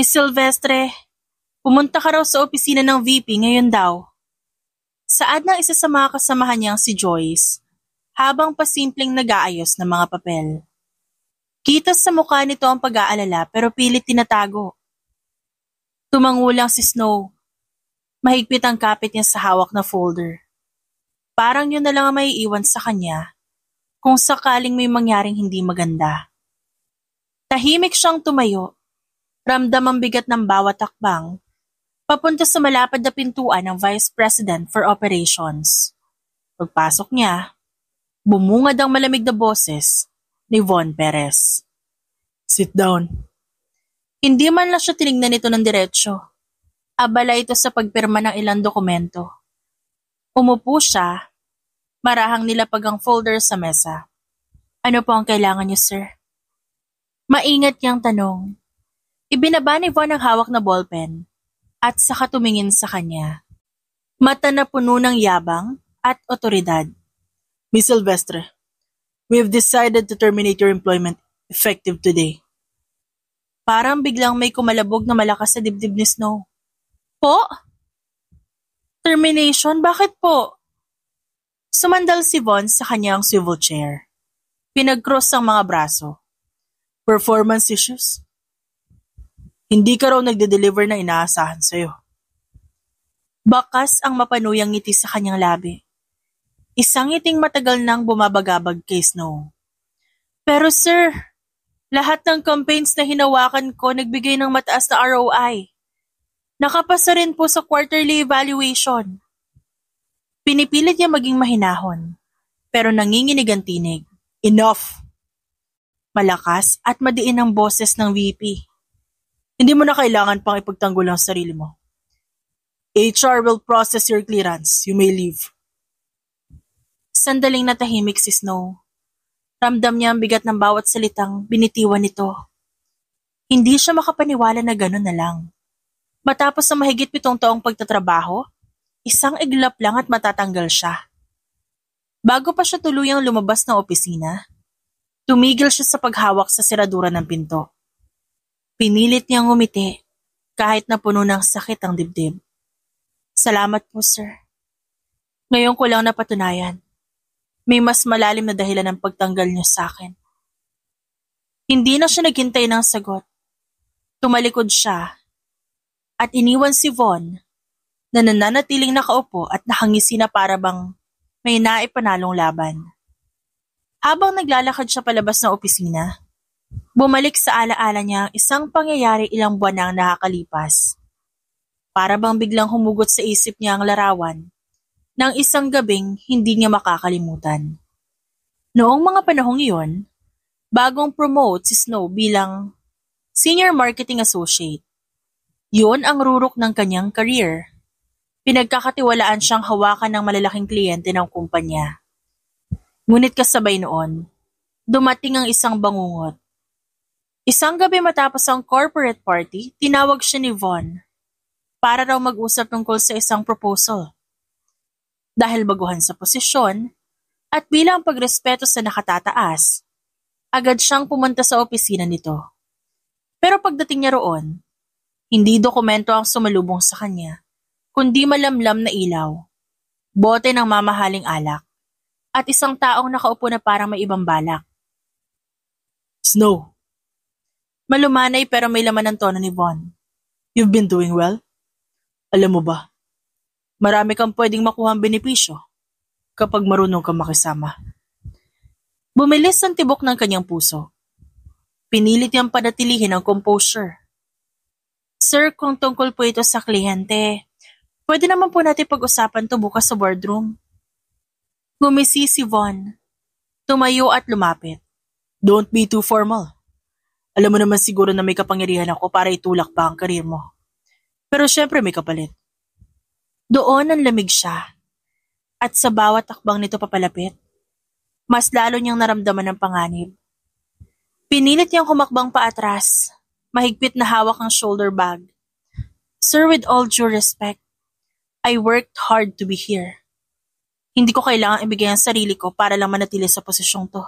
Miss Silvestre, pumunta ka raw sa opisina ng VP ngayon daw. Saad ng isa sa mga kasamahan niyang si Joyce, habang pasimpleng nag-aayos ng mga papel. Kita sa mukha nito ang pag-aalala pero pilit tinatago. Tumangulang si Snow. Mahigpit ang kapit niya sa hawak na folder. Parang yun na lang ang maiiwan sa kanya kung sakaling may mangyaring hindi maganda. Tahimik siyang tumayo. Ramdam ang bigat ng bawat takbang, papunta sa malapad na pintuan ng Vice President for Operations. Pagpasok niya, bumungad ang malamig na boses ni Von Perez. Sit down. Hindi man lang siya tinignan nito ng diretsyo. Abala ito sa pagpirma ng ilang dokumento. Umupo siya, marahang nilapag ang folder sa mesa. Ano po ang kailangan niyo, sir? Maingat niyang tanong. Ibinaba ni Von ang hawak na ballpen at saka tumingin sa kanya. Mata na puno ng yabang at otoridad. Miss Silvestre, we have decided to terminate your employment effective today. Parang biglang may kumalabog na malakas sa dibdib ni Snow. Po? Termination? Bakit po? Sumandal si Von sa kanyang swivel chair. Pinag-cross ang mga braso. Performance issues? Hindi ka raw nagde-deliver na inaasahan sa'yo. Bakas ang mapanuyang ngiti sa kanyang labi. Isang ngiting matagal nang bumabagabag kay Snow. Pero sir, lahat ng campaigns na hinawakan ko nagbigay ng mataas na ROI. Nakapasa rin po sa quarterly evaluation. Pinipilit niya maging mahinahon, pero nanginginig ang tinig. Enough! Malakas at madiin ang boses ng VP. Hindi mo na kailangan pang ipagtanggol ang sarili mo. HR will process your clearance. You may leave. Sandaling natahimik si Snow. Ramdam niya ang bigat ng bawat salitang binitiwan nito. Hindi siya makapaniwala na gano'n na lang. Matapos ang mahigit 7 taong pagtatrabaho, isang iglap lang at matatanggal siya. Bago pa siya tuluyang lumabas ng opisina, tumigil siya sa paghawak sa siradura ng pinto. Pinilit niyang ngumiti kahit na puno ng sakit ang dibdib. Salamat po, sir. Ngayon ko lang napatunayan. May mas malalim na dahilan ng pagtanggal niyo sa akin. Hindi na siya naghintay ng sagot. Tumalikod siya at iniwan si Von na nananatiling nakaupo at nakangisi na para bang may naipanalong laban. Habang naglalakad siya palabas ng opisina, bumalik sa alaala niya ang isang pangyayari ilang buwan na ang nakakalipas. Para bang biglang humugot sa isip niya ang larawan ng isang gabing hindi niya makakalimutan. Noong mga panahong iyon, bagong promote si Snow bilang Senior Marketing Associate. Yun ang rurok ng kanyang career. Pinagkakatiwalaan siyang hawakan ng malalaking kliyente ng kumpanya. Ngunit kasabay noon, dumating ang isang bangungot. Isang gabi matapos ang corporate party, tinawag siya ni Von para raw mag-usap tungkol sa isang proposal. Dahil baguhan sa posisyon at bilang pagrespeto sa nakatataas, agad siyang pumunta sa opisina nito. Pero pagdating niya roon, hindi dokumento ang sumalubong sa kanya, kundi malamlam na ilaw, bote ng mamahaling alak, at isang taong nakaupo na parang may ibang balak. Snow. Malumanay pero may laman ng tono ni Von. You've been doing well? Alam mo ba, marami kang pwedeng makuhang benepisyo kapag marunong kang makisama. Bumilis ang tibok ng kanyang puso. Pinilit niyang panatilihin ang composure. Sir, kung tungkol po ito sa kliyente, pwede naman po natin pag-usapan to bukas sa boardroom. Gumisi si Von. Tumayo at lumapit. Don't be too formal. Alam mo naman siguro na may kapangyarihan ako para itulak pa ang karir mo. Pero syempre may kapalit. Doon ang lamig siya. At sa bawat takbang nito papalapit, mas lalo niyang naramdaman ng panganib. Pinilit niyang humakbang paatras, mahigpit na hawak ang shoulder bag. Sir, with all due respect, I worked hard to be here. Hindi ko kailangang ibigay ang sarili ko para lang manatili sa posisyong to.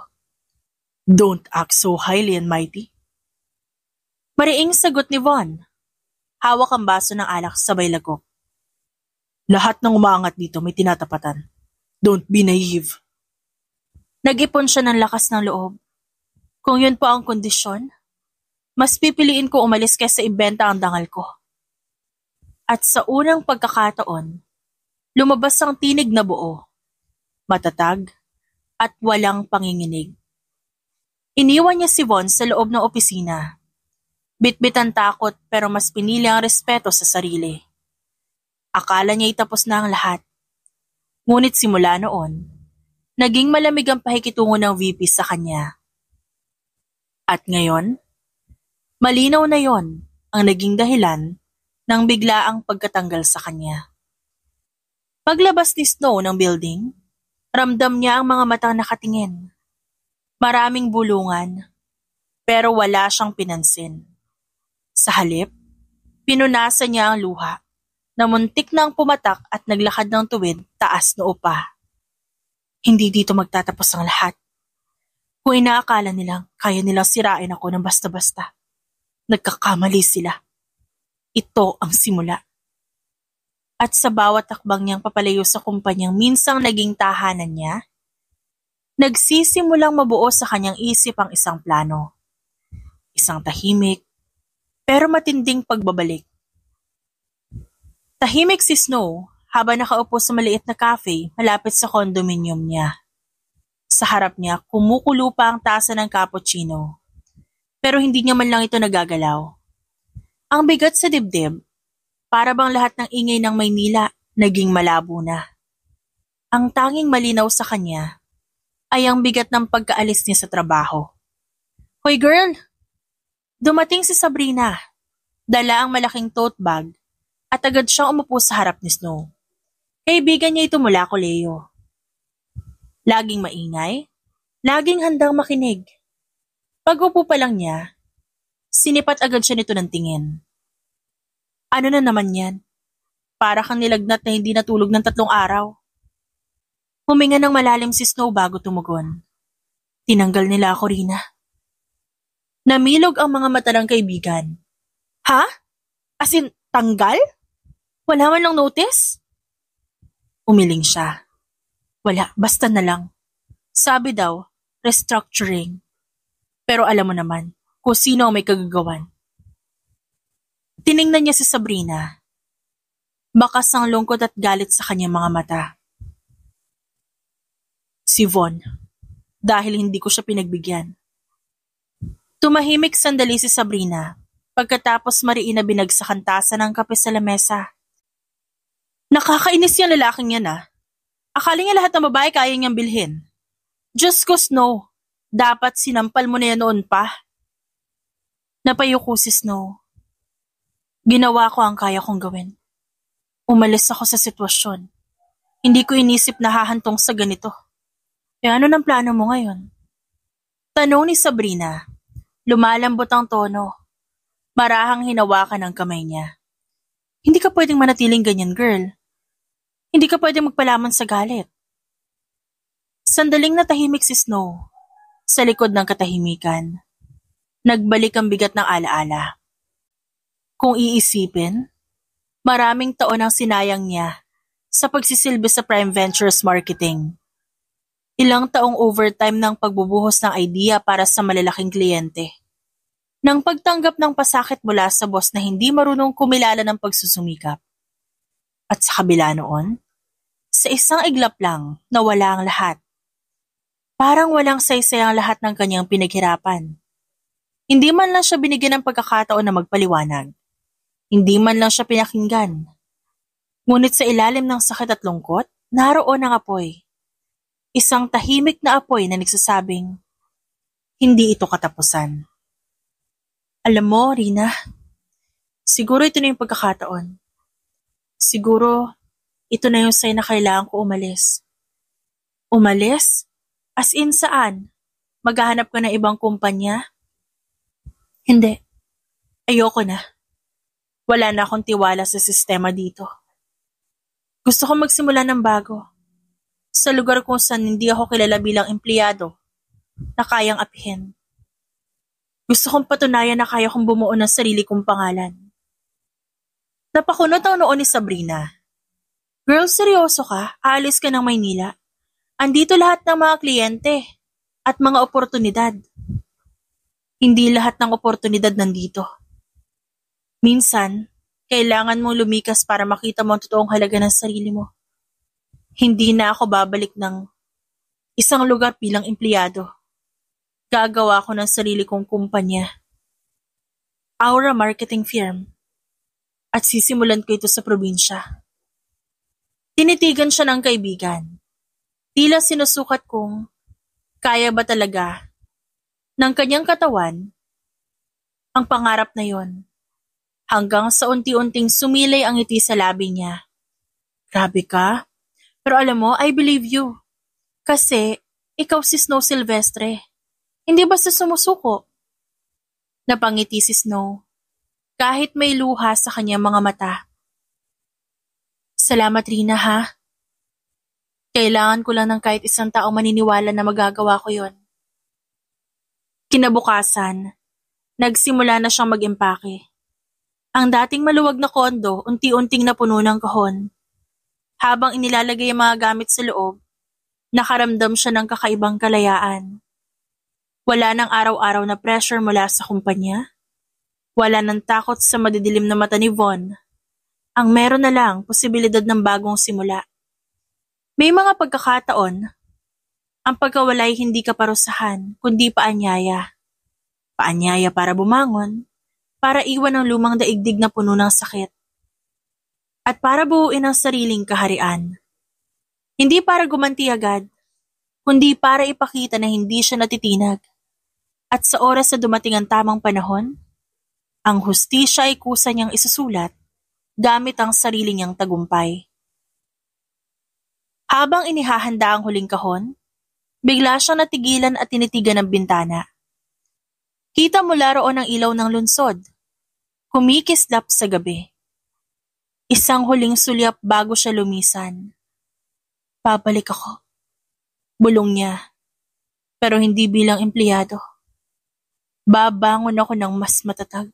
Don't act so highly and mighty. Mariing sagot ni Von. Hawak ang baso ng alak sabay lagok. Lahat ng umaangat dito may tinatapatan. Don't be naive. Nag-ipon siya ng lakas ng loob. Kung yun po ang kondisyon, mas pipiliin ko umalis kaysa ibenta ang dangal ko. At sa unang pagkakataon, lumabas ang tinig na buo, matatag, at walang panginginig. Iniwan niya si Von sa loob ng opisina. Bitbit ang takot pero mas pinili ang respeto sa sarili. Akala niya itapos na ang lahat. Ngunit simula noon, naging malamig ang pakikitungo ng VP sa kanya. At ngayon, malinaw na yon ang naging dahilan ng biglaang pagkatanggal sa kanya. Paglabas ni Snow ng building, ramdam niya ang mga matang nakatingin. Maraming bulungan, pero wala siyang pinansin. Sa halip, pinunasan niya ang luha na muntik na ang pumatak at naglakad ng tuwid taas noo pa. Hindi dito magtatapos ang lahat. Kung inaakala nilang kaya nilang sirain ako ng basta-basta, nagkakamali sila. Ito ang simula. At sa bawat takbang niyang papalayo sa kumpanyang minsang naging tahanan niya, nagsisimulang mabuo sa kanyang isip ang isang plano. Isang tahimik, pero matinding pagbabalik. Tahimik si Snow habang nakaupo sa maliit na cafe malapit sa condominium niya. Sa harap niya, kumukulo pa ang tasa ng cappuccino. Pero hindi niya man lang ito nagagalaw. Ang bigat sa dibdib, para bang lahat ng ingay ng Maynila naging malabo na. Ang tanging malinaw sa kanya ay ang bigat ng pagkaalis niya sa trabaho. Hoy girl! Dumating si Sabrina. Dala ang malaking tote bag at agad siyang umupo sa harap ni Snow. Kaibigan niya ito mula kolehiyo. Laging maingay, laging handang makinig. Pag-upo pa lang niya, sinipat agad siya nito ng tingin. Ano na naman yan? Para kang nilagnat na hindi natulog ng 3 araw. Huminga ng malalim si Snow bago tumugon. Tinanggal nila ako, Rina. Namilog ang mga mata ng kaibigan. Ha? As in, tanggal? Wala man lang notice? Umiling siya. Wala, basta na lang. Sabi daw, restructuring. Pero alam mo naman, kung sino ang may kagagawan. Tiningnan niya si Sabrina. Bakas ang lungkot at galit sa kanyang mga mata. Si Von, dahil hindi ko siya pinagbigyan. Tumahimik sandali si Sabrina, pagkatapos mariin na binagsak ang tasa ng kape sa lamesa. Nakakainis yung lalaking yan ah. Akala niya lahat ng babae kaya niyang bilhin. Diyos ko, Snow, dapat sinampal mo na yan noon pa. Napayuko si Snow. Ginawa ko ang kaya kong gawin. Umalis ako sa sitwasyon. Hindi ko inisip na hahantong sa ganito. E ano ng plano mo ngayon? Tanong ni Sabrina. Lumalambot ang tono. Marahang hinawakan ang kamay niya. Hindi ka pwedeng manatiling ganyan, girl. Hindi ka pwedeng magpalaman sa galit. Sandaling natahimik si Snow. Sa likod ng katahimikan, nagbalik ang bigat ng alaala. Kung iisipin, maraming taon ang sinayang niya sa pagsisilbi sa Prime Ventures Marketing. Ilang taong overtime ng pagbubuhos ng idea para sa malalaking kliyente. Nang pagtanggap ng pasakit mula sa boss na hindi marunong kumilala ng pagsusumikap. At sa kabila noon, sa isang iglap lang nawala ang lahat. Parang walang saysay ang lahat ng kanyang pinaghirapan. Hindi man lang siya binigyan ng pagkakataon na magpaliwanag. Hindi man lang siya pinakinggan. Ngunit sa ilalim ng sakit at lungkot, naroon ang apoy. Isang tahimik na apoy na nagsasabing, hindi ito katapusan. Alam mo, Rina, siguro ito na yung pagkakataon. Siguro, ito na yung sign na kailangan ko umalis. Umalis? As in saan? Maghahanap ka ng ibang kumpanya? Hindi. Ayoko na. Wala na akong tiwala sa sistema dito. Gusto ko magsimula ng bago. Sa lugar kung saan hindi ako kilala bilang empleyado na kayang apihin. Gusto kong patunayan na kaya kong bumuo ng sarili kong pangalan. Napakunot ang noon ni Sabrina. Girl, seryoso ka? Aalis ka ng Maynila? Andito lahat ng mga kliyente at mga oportunidad. Hindi lahat ng oportunidad nandito. Minsan, kailangan mong lumikas para makita mo ang totoong halaga ng sarili mo. Hindi na ako babalik ng isang lugar bilang empleyado. Gagawa ko ng sarili kong kumpanya. Aura Marketing Firm. At sisimulan ko ito sa probinsya. Tinitigan siya ng kaibigan. Tila sinusukat kung kaya ba talaga ng kanyang katawan ang pangarap na yon. Hanggang sa unti-unting sumilay ang ngiti sa labi niya. Grabe ka. Pero alam mo, I believe you. Kasi, ikaw si Snow Silvestre. Hindi basta sumusuko. Napangiti si Snow. Kahit may luha sa kanyang mga mata. Salamat Rina ha. Kailangan ko lang ng kahit isang tao maniniwala na magagawa ko yon. Kinabukasan, nagsimula na siyang mag-impake. Ang dating maluwag na kondo, unti-unting napuno ng kahon. Habang inilalagay ang mga gamit sa loob, nakaramdam siya ng kakaibang kalayaan. Wala ng araw-araw na pressure mula sa kumpanya. Wala ng takot sa madidilim na mata ni Von. Ang meron na lang, posibilidad ng bagong simula. May mga pagkakataon, ang pagkawalay hindi kaparusahan, kundi paanyaya. Paanyaya para bumangon, para iwan ang lumang daigdig na puno ng sakit. At para buuin ang sariling kaharian. Hindi para gumanti agad, kundi para ipakita na hindi siya natitinag. At sa oras na dumating ang tamang panahon, ang hustisya ay kusa niyang isusulat gamit ang sarili niyang tagumpay. Habang inihahanda ang huling kahon, bigla siyang natigilan at tinitigan ng bintana. Kita mula roon ang ilaw ng lunsod, kumikislap sa gabi. Isang huling sulyap bago siya lumisan. Babalik ako. Bulong niya. Pero hindi bilang empleyado. Babangon ako ng mas matatag.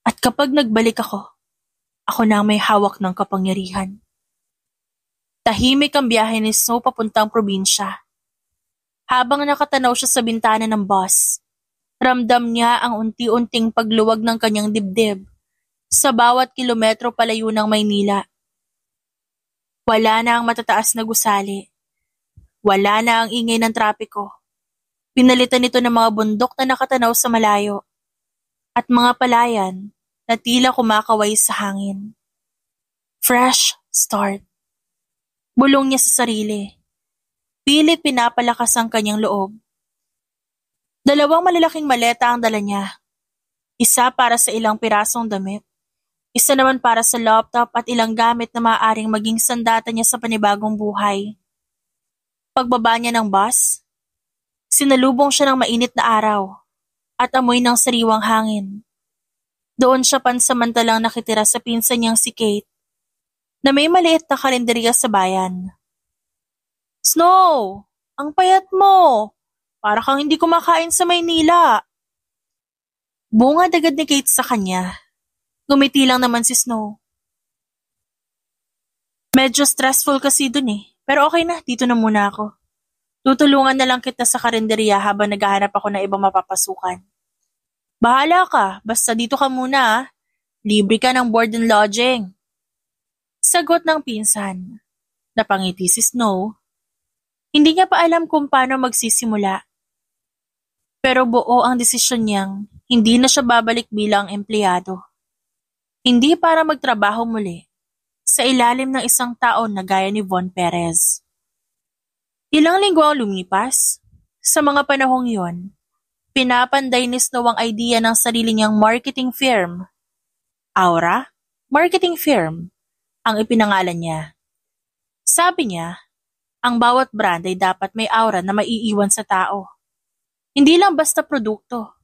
At kapag nagbalik ako na ang may hawak ng kapangyarihan. Tahimik ang biyahe ni Snow papuntang probinsya. Habang nakatanaw siya sa bintana ng bus, ramdam niya ang unti-unting pagluwag ng kanyang dibdib sa bawat kilometro palayo ng Maynila. Wala na ang matataas na gusali. Wala na ang ingay ng trapiko. Pinalitan nito ng mga bundok na nakatanaw sa malayo at mga palayan na tila kumakaway sa hangin. Fresh start. Bulong niya sa sarili. Pilit pinapalakas ang kanyang loob. 2 malalaking maleta ang dala niya. Isa para sa ilang pirasong damit. Isa naman para sa laptop at ilang gamit na maaaring maging sandata niya sa panibagong buhay. Pagbaba niya ng bus, sinalubong siya ng mainit na araw at amoy ng sariwang hangin. Doon siya pansamantalang nakitira sa pinsan niyang si Kate na may maliit na kalenderya sa bayan. Snow, ang payat mo! Para kang hindi kumakain sa Maynila. Bungad agad ni Kate sa kanya. Gumiti lang naman si Snow. Medyo stressful kasi dun pero okay na, dito na muna ako. Tutulungan na lang kita sa karinderya habang naghahanap ako ng ibang mapapasukan. Bahala ka, basta dito ka muna. Libre ka ng board and lodging. Sagot ng pinsan. Napangiti si Snow. Hindi niya pa alam kung paano magsisimula. Pero buo ang desisyon niyang hindi na siya babalik bilang empleyado. Hindi para magtrabaho muli sa ilalim ng isang taon na gaya ni Von Perez. Ilang linggo ang lumipas. Sa mga panahong yon, pinapanday ni Snow ang idea ng sarili niyang marketing firm. Aura Marketing Firm ang ipinangalan niya. Sabi niya, ang bawat brand ay dapat may aura na maiiwan sa tao. Hindi lang basta produkto,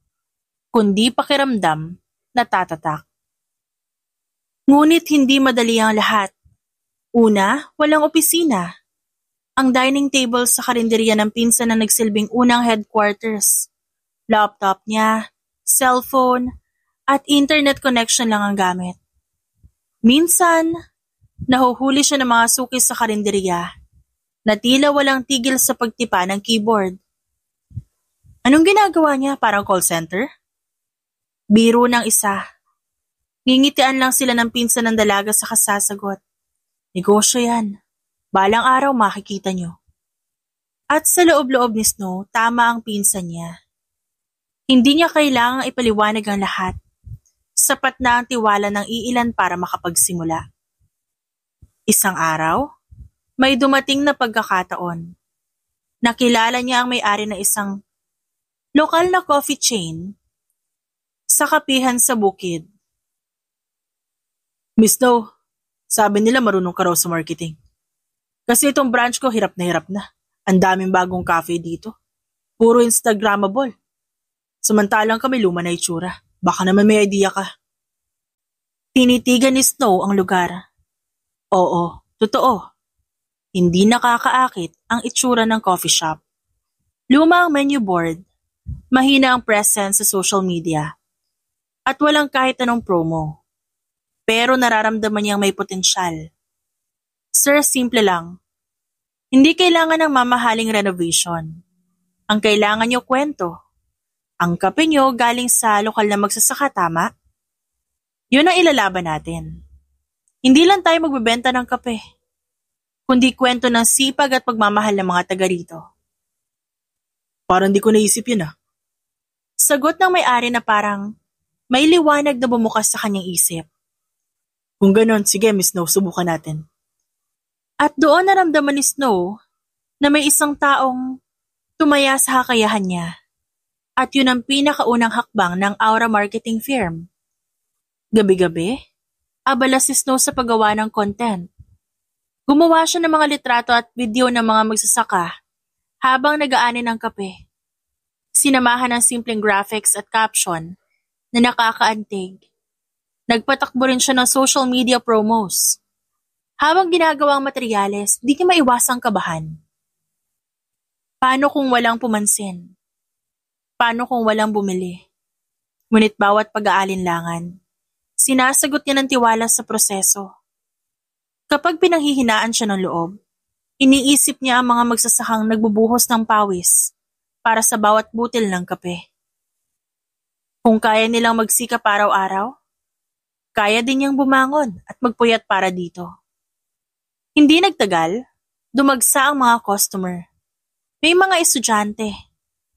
kundi pakiramdam na tatatak. Ngunit hindi madali ang lahat. Una, walang opisina. Ang dining table sa karinderya ng pinsan na nagsilbing unang headquarters. Laptop niya, cellphone, at internet connection lang ang gamit. Minsan, nahuhuli siya ng mga suki sa karinderya na tila walang tigil sa pagtipa ng keyboard. Anong ginagawa niya? Parang call center? Biro ng isa. Ngingitian lang sila ng pinsan ng dalaga sa kasasagot. Negosyo yan. Balang araw makikita niyo. At sa loob-loob ni Snow, tama ang pinsan niya. Hindi niya kailangang ipaliwanag ang lahat. Sapat na ang tiwala ng iilan para makapagsimula. Isang araw, may dumating na pagkakataon. Nakilala niya ang may-ari ng isang lokal na coffee chain sa kapihan sa bukid. Miss Snow, sabi nila marunong ka raw sa marketing. Kasi itong branch ko hirap na. Ang daming bagong cafe dito. Puro Instagrammable. Samantalang kami luma na itsura. Baka naman may idea ka. Tinitigan ni Snow ang lugar. Oo, totoo. Hindi nakakaakit ang itsura ng coffee shop. Luma ang menu board, mahina ang presence sa social media, at walang kahit anong promo. Pero nararamdaman niyang may potensyal. Sir, simple lang. Hindi kailangan ng mamahaling renovation. Ang kailangan niyo kwento. Ang kape niyo galing sa lokal na magsasaka, tama? Yun ang ilalaban natin. Hindi lang tayo magbebenta ng kape, kundi kwento ng sipag at pagmamahal ng mga taga rito. Parang di ko naisip yun ah. Sagot ng may-ari na parang may liwanag na bumukas sa kanyang isip. Kung ganon, sige Miss Snow, subukan natin. At doon naramdaman ni Snow na may isang taong tumaya sa kakayahan niya. At yun ang pinakaunang hakbang ng Aura Marketing Firm. Gabi-gabi, abala si Snow sa paggawa ng content. Gumawa siya ng mga litrato at video ng mga magsasaka habang nag-aani ng kape. Sinamahan ng simpleng graphics at caption na nakakaantig. Nagpatakbo rin siya ng social media promos. Habang ginagawa ang materyales, di niya maiwasang kabahan. Paano kung walang pumansin? Paano kung walang bumili? Ngunit bawat pag-aalinlangan, sinasagot niya ng tiwala sa proseso. Kapag pinanghihinaan siya ng loob, iniisip niya ang mga magsasakang nagbubuhos ng pawis para sa bawat butil ng kape. Kung kaya nilang magsikap araw-araw, kaya din niyang bumangon at magpuyat para dito. Hindi nagtagal, dumagsa ang mga customer. May mga estudyante,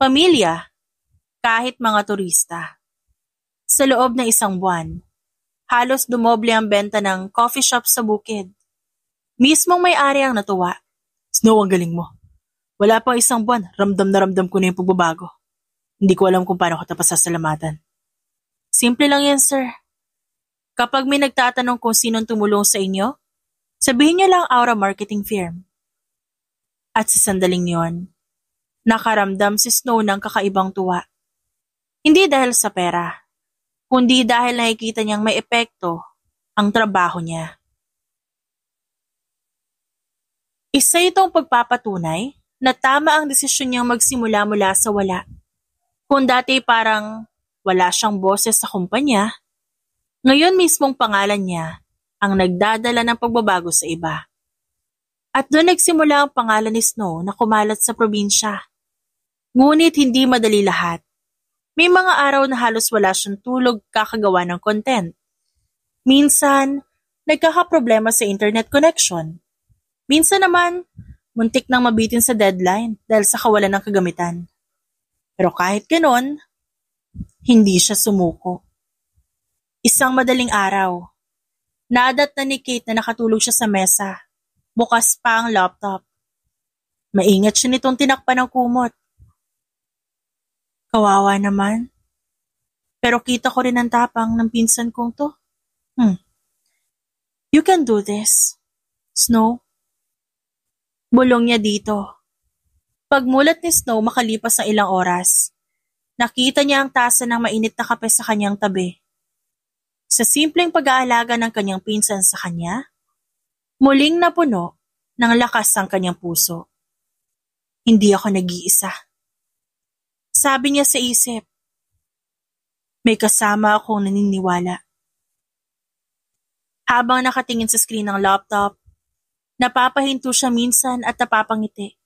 pamilya, kahit mga turista. Sa loob ng isang buwan, halos dumoble ang benta ng coffee shop sa bukid. Mismong may-ari ang natuwa. Snow, ang galing mo. Wala pang isang buwan, ramdam na ramdam ko na yung pagbabago. Hindi ko alam kung paano ko tapos sasalamatan. Simple lang yan, sir. Kapag may nagtatanong kung sinong tumulong sa inyo, sabihin niyo lang Aura Marketing Firm. At sa sandaling yon, nakaramdam si Snow ng kakaibang tuwa. Hindi dahil sa pera, kundi dahil nakikita niyang may epekto ang trabaho niya. Isa itong pagpapatunay na tama ang desisyon niyang magsimula mula sa wala. Kung dati parang wala siyang boses sa kumpanya, ngayon mismong pangalan niya ang nagdadala ng pagbabago sa iba. At doon nagsimula ang pangalan ni Snow na kumalat sa probinsya. Ngunit hindi madali lahat. May mga araw na halos wala siyang tulog kakagawa ng content. Minsan, nagkakaproblema sa internet connection. Minsan naman, muntik nang mabitin sa deadline dahil sa kawalan ng kagamitan. Pero kahit ganon, hindi siya sumuko. Isang madaling araw, nadat na ni Kate na nakatulog siya sa mesa. Bukas pa ang laptop. Maingat siya nitong tinakpan ng kumot. Kawawa naman. Pero kita ko rin ang tapang ng pinsan kong to. You can do this, Snow. Bulong niya dito. Pagmulat ni Snow makalipas ng ilang oras, nakita niya ang tasa ng mainit na kape sa kanyang tabi. Sa simpleng pag-aalaga ng kanyang pinsan sa kanya, muling napuno ng lakas ang kanyang puso. Hindi ako nag-iisa. Sabi niya sa isip, may kasama akong naniniwala. Habang nakatingin sa screen ng laptop, napapahinto siya minsan at napapangiti.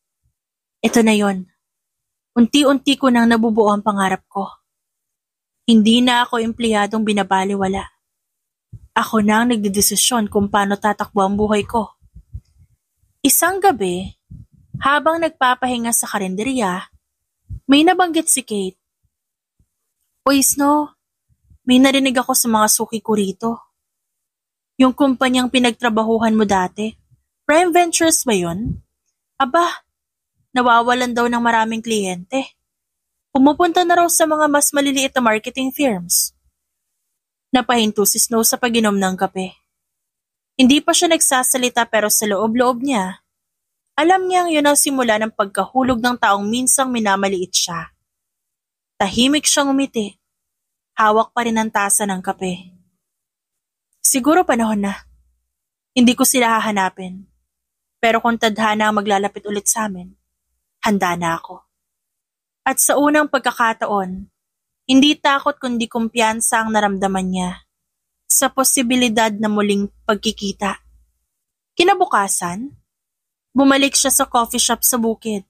Ito na yon. Unti-unti ko nang nabubuo ang pangarap ko. Hindi na ako empleyadong binabaliwala. Ako na ang nagdedesisyon kung paano tatakbo ang buhay ko. Isang gabi, habang nagpapahinga sa karinderya, may nabanggit si Kate. Uy, Snow, may narinig ako sa mga suki ko rito. Yung kumpanyang pinagtrabahuhan mo dati, Prime Ventures ba yun? Aba, nawawalan daw ng maraming kliyente. Pumupunta na raw sa mga mas maliliit na marketing firms. Napahinto si Snow sa pag-inom ng kape. Hindi pa siya nagsasalita pero sa loob-loob niya, alam niyang yun ang simula ng pagkahulog ng taong minsang minamaliit siya. Tahimik siyang umiti. Hawak pa rin ang tasa ng kape. Siguro panahon na. Hindi ko sila hahanapin. Pero kung tadhana ang maglalapit ulit sa amin, handa na ako. At sa unang pagkakataon, hindi takot kundi kumpiyansa ang naramdaman niya sa posibilidad na muling pagkikita. Kinabukasan, bumalik siya sa coffee shop sa bukid.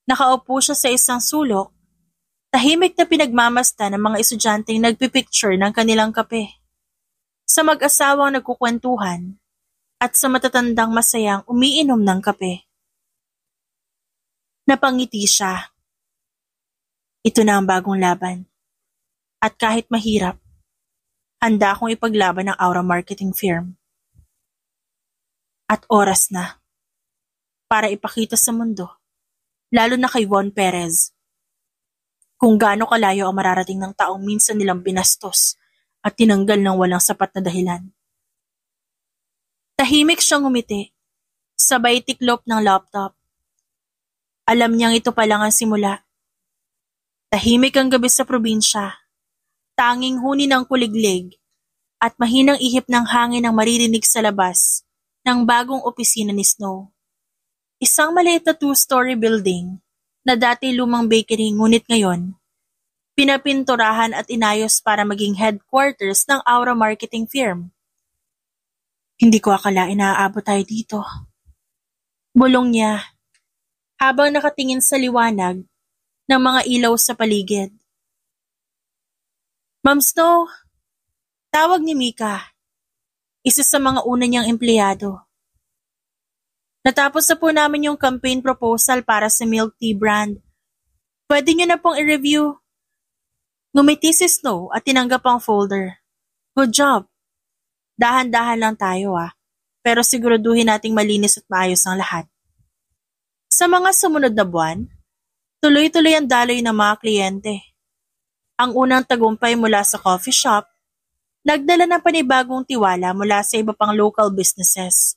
Nakaupo siya sa isang sulok, tahimik na pinagmamasta ng mga estudyanteng nagpipicture ng kanilang kape. Sa mag-asawang nagkukwentuhan at sa matatandang masayang umiinom ng kape. Napangiti siya. Ito na ang bagong laban. At kahit mahirap, handa akong ipaglaban ng Aura Marketing Firm. At oras na para ipakita sa mundo, lalo na kay Von Perez, kung gaano kalayo ang mararating ng taong minsan nilang binastos at tinanggal ng walang sapat na dahilan. Tahimik siyang umiti, sabay tiklop ng laptop. Alam niyang ito pa lang ang simula. Tahimik ang gabi sa probinsya, tanging huni ng kuliglig at mahinang ihip ng hangin ang maririnig sa labas ng bagong opisina ni Snow. Isang maliit na 2-story building na dati lumang bakery ngunit ngayon, pinapinturahan at inayos para maging headquarters ng Aura Marketing Firm. Hindi ko akalain na aabot tayo dito. Bulong niya, habang nakatingin sa liwanag ng mga ilaw sa paligid. Ma'am Snow, tawag ni Mika, isa sa mga una niyang empleyado. Natapos na po namin yung campaign proposal para sa milk tea brand. Pwede niyo na pong i-review. Ngumiti si Snow at tinanggap ang folder. Good job. Dahan-dahan lang tayo pero siguraduhin nating malinis at maayos ang lahat. Sa mga sumunod na buwan, tuloy-tuloy ang daloy ng mga kliyente. Ang unang tagumpay mula sa coffee shop, nagdala ng panibagong tiwala mula sa iba pang local businesses,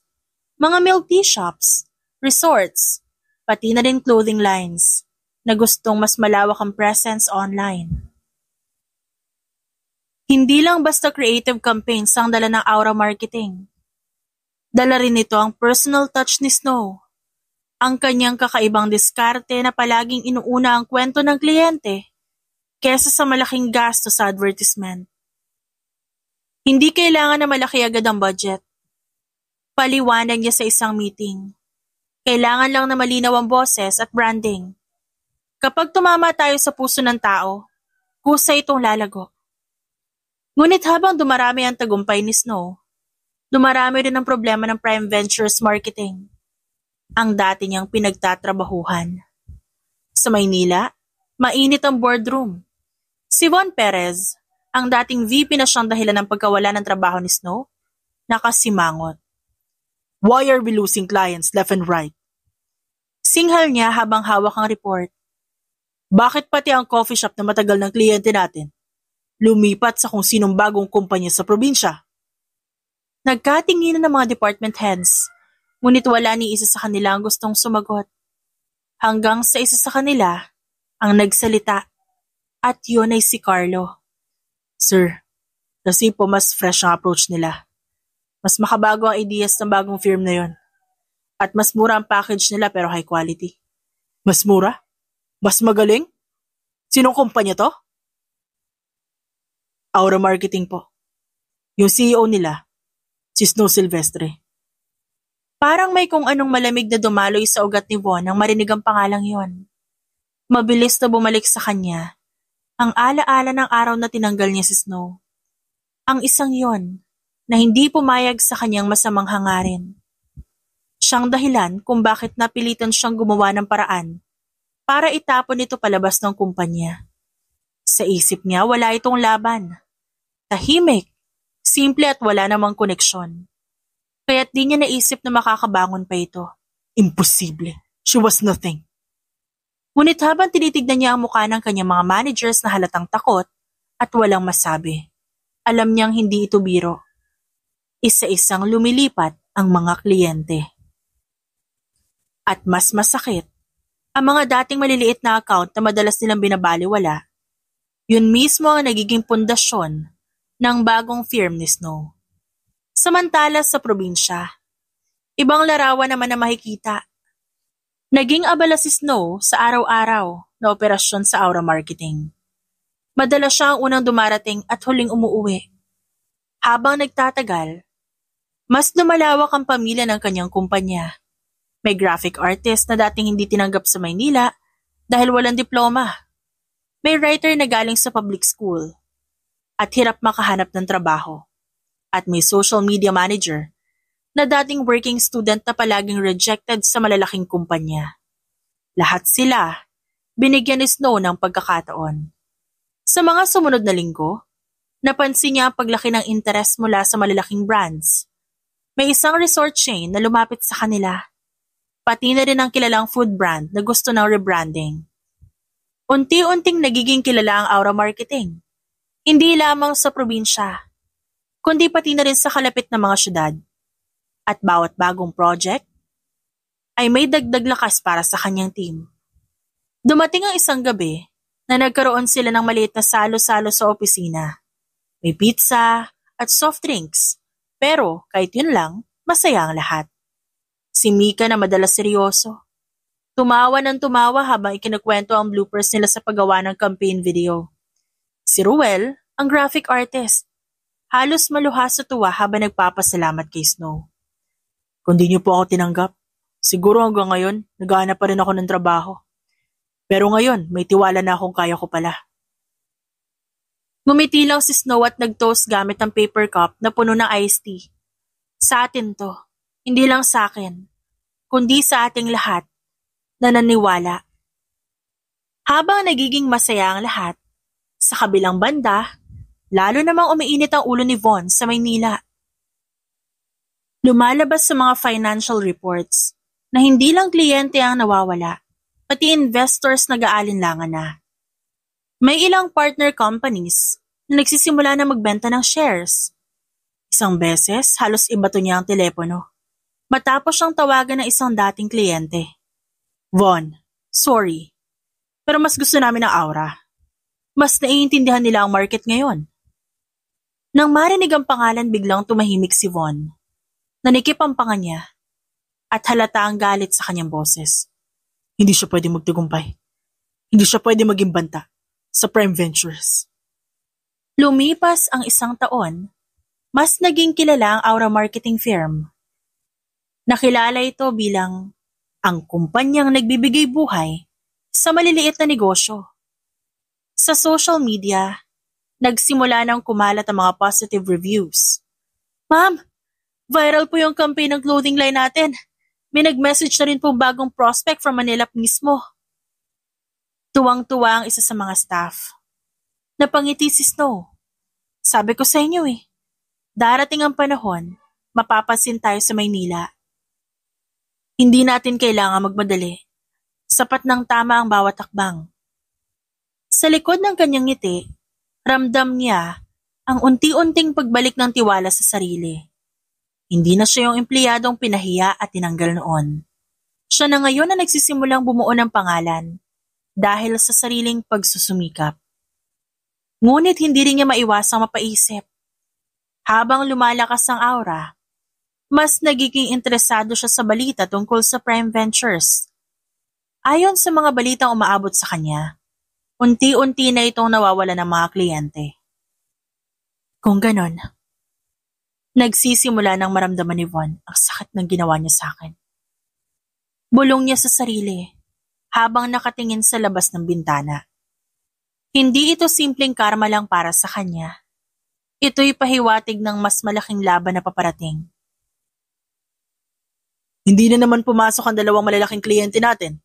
mga milk tea shops, resorts, pati na rin clothing lines na gustong mas malawak ang presence online. Hindi lang basta creative campaigns ang dala ng Aura Marketing. Dala rin nito ang personal touch ni Snow. Ang kanyang kakaibang diskarte na palaging inuuna ang kwento ng kliyente kesa sa malaking gasto sa advertisement. Hindi kailangan na malaki agad ang budget. Paliwanag niya sa isang meeting. Kailangan lang na malinaw ang boses at branding. Kapag tumama tayo sa puso ng tao, kusay itong lalago. Ngunit habang dumarami ang tagumpay ni Snow, dumarami rin ang problema ng Prime Ventures Marketing, ang dati niyang pinagtatrabahuhan. Sa Maynila, mainit ang boardroom. Si Von Perez, ang dating VP na siyang dahilan ng pagkawala ng trabaho ni Snow, nakasimangot. Why are we losing clients left and right? Singhal niya habang hawak ang report. Bakit pati ang coffee shop na matagal ng kliyente natin lumipat sa kung sinong bagong kumpanya sa probinsya? Nagkatinginan ng mga department heads, ngunit wala ni isa sa kanila ang gustong sumagot. Hanggang sa isa sa kanila ang nagsalita, at yun ay si Carlo. Sir, kasi po mas fresh ang approach nila. Mas makabago ang ideas ng bagong firm na yon. At mas mura ang package nila pero high quality. Mas mura? Mas magaling? Sinong kumpanya to? Aura Marketing po. Yung CEO nila, Si Snow Silvestre. Parang may kung anong malamig na dumaloy sa ugat ni Von nang marinig ang pangalang yon. Mabilis na bumalik sa kanya ang alaala ng araw na tinanggal niya si Snow. Ang isang yon na hindi pumayag sa kanyang masamang hangarin. Siyang dahilan kung bakit napilitan siyang gumawa ng paraan para itapon ito palabas ng kumpanya. Sa isip niya wala itong laban. Tahimik, simple at wala namang koneksyon. Kaya't di niya naisip na makakabangon pa ito. Imposible. She was nothing. Ngunit habang tinitignan niya ang mukha ng kanyang mga managers na halatang takot at walang masabi, alam niyang hindi ito biro. Isa-isang lumilipat ang mga kliyente. At mas masakit, ang mga dating maliliit na account na madalas nilang binabaliwala, yun mismo ang nagiging pundasyon ng bagong firm ni Snow. Samantala sa probinsya, ibang larawan naman na makikita. Naging abala si Snow sa araw-araw na operasyon sa Aura Marketing. Madalas siya ang unang dumarating at huling umuuwi. Habang nagtatagal, mas lumalawak ang pamilya ng kanyang kumpanya. May graphic artist na dating hindi tinanggap sa Maynila dahil walang diploma. May writer na galing sa public school at hirap makahanap ng trabaho. At may social media manager na dating working student na palaging rejected sa malalaking kumpanya. Lahat sila, binigyan ni Snow ng pagkakataon. Sa mga sumunod na linggo, napansin niya ang paglaki ng interes mula sa malalaking brands. May isang resort chain na lumapit sa kanila. Pati na rin ang kilalang food brand na gusto ng rebranding. Unti-unting nagiging kilala ang Aura Marketing. Hindi lamang sa probinsya, kundi pati na rin sa kalapit na mga syudad. At bawat bagong project ay may dagdag lakas para sa kanyang team. Dumating ang isang gabi na nagkaroon sila ng maliit na salo-salo sa opisina. May pizza at soft drinks, pero kahit yun lang, masaya ang lahat. Si Mika na madalas seryoso. Tumawa ng tumawa habang ikinukwento ang bloopers nila sa paggawa ng campaign video. Si Ruel, ang graphic artist, halos maluha sa tuwa habang nagpapasalamat kay Snow. Kung di niyo po ako tinanggap, siguro hanggang ngayon, naghahanap pa rin ako ng trabaho. Pero ngayon, may tiwala na akong kaya ko pala. Ngumiti lang si Snow at nag-toast gamit ang paper cup na puno ng iced tea. Sa atin to, hindi lang sa akin, kundi sa ating lahat na naniwala. Habang nagiging masaya ang lahat, sa kabilang banda, lalo namang umiinit ang ulo ni Von sa Maynila. Lumalabas sa mga financial reports na hindi lang kliyente ang nawawala, pati investors nag-aalinlangan na. May ilang partner companies na nagsisimula na magbenta ng shares. Isang beses, halos ibato niya ang telepono. Matapos siyang tawagan ng isang dating kliyente. Von, Sorry, pero mas gusto namin ng Aura. Mas naiintindihan nila ang market ngayon. Nang marinig ang pangalan, biglang tumahimik si Von. Nanikip ang panga niya at halata ang galit sa kanyang boses. Hindi siya pwede magtagumpay. Hindi siya pwede maging banta sa Prime Ventures. Lumipas ang isang taon, mas naging kilala ang Aura Marketing Firm. Nakilala ito bilang ang kumpanyang nagbibigay buhay sa maliliit na negosyo. Sa social media, nagsimula nang kumalat ang mga positive reviews. Ma'am, viral po yung campaign ng clothing line natin. May nag-message na rin po bagong prospect from Manila mismo. Tuwang-tuwa ang isa sa mga staff. Napangiti si Snow. Sabi ko sa inyo darating ang panahon, mapapansin tayo sa Maynila. Hindi natin kailangan magmadali. Sapat ng tama ang bawat hakbang. Sa likod ng kanyang ngiti, ramdam niya ang unti-unting pagbalik ng tiwala sa sarili. Hindi na siya yung empleyadong pinahiya at tinanggal noon. Siya na ngayon na nagsisimulang bumuo ng pangalan dahil sa sariling pagsusumikap. Ngunit hindi rin niya maiwasang mapaisip. Habang lumalakas ang Aura, mas nagiging interesado siya sa balita tungkol sa Prime Ventures. Ayon sa mga balitang umaabot sa kanya, unti-unti na itong nawawala ng mga kliyente. Kung ganon, Nagsisimula ng maramdaman ni Von ang sakit ng ginawa niya sa akin. Bulong niya sa sarili habang nakatingin sa labas ng bintana. Hindi ito simpleng karma lang para sa kanya. Ito'y pahiwatig ng mas malaking laban na paparating. Hindi na naman pumasok ang dalawang malalaking kliyente natin.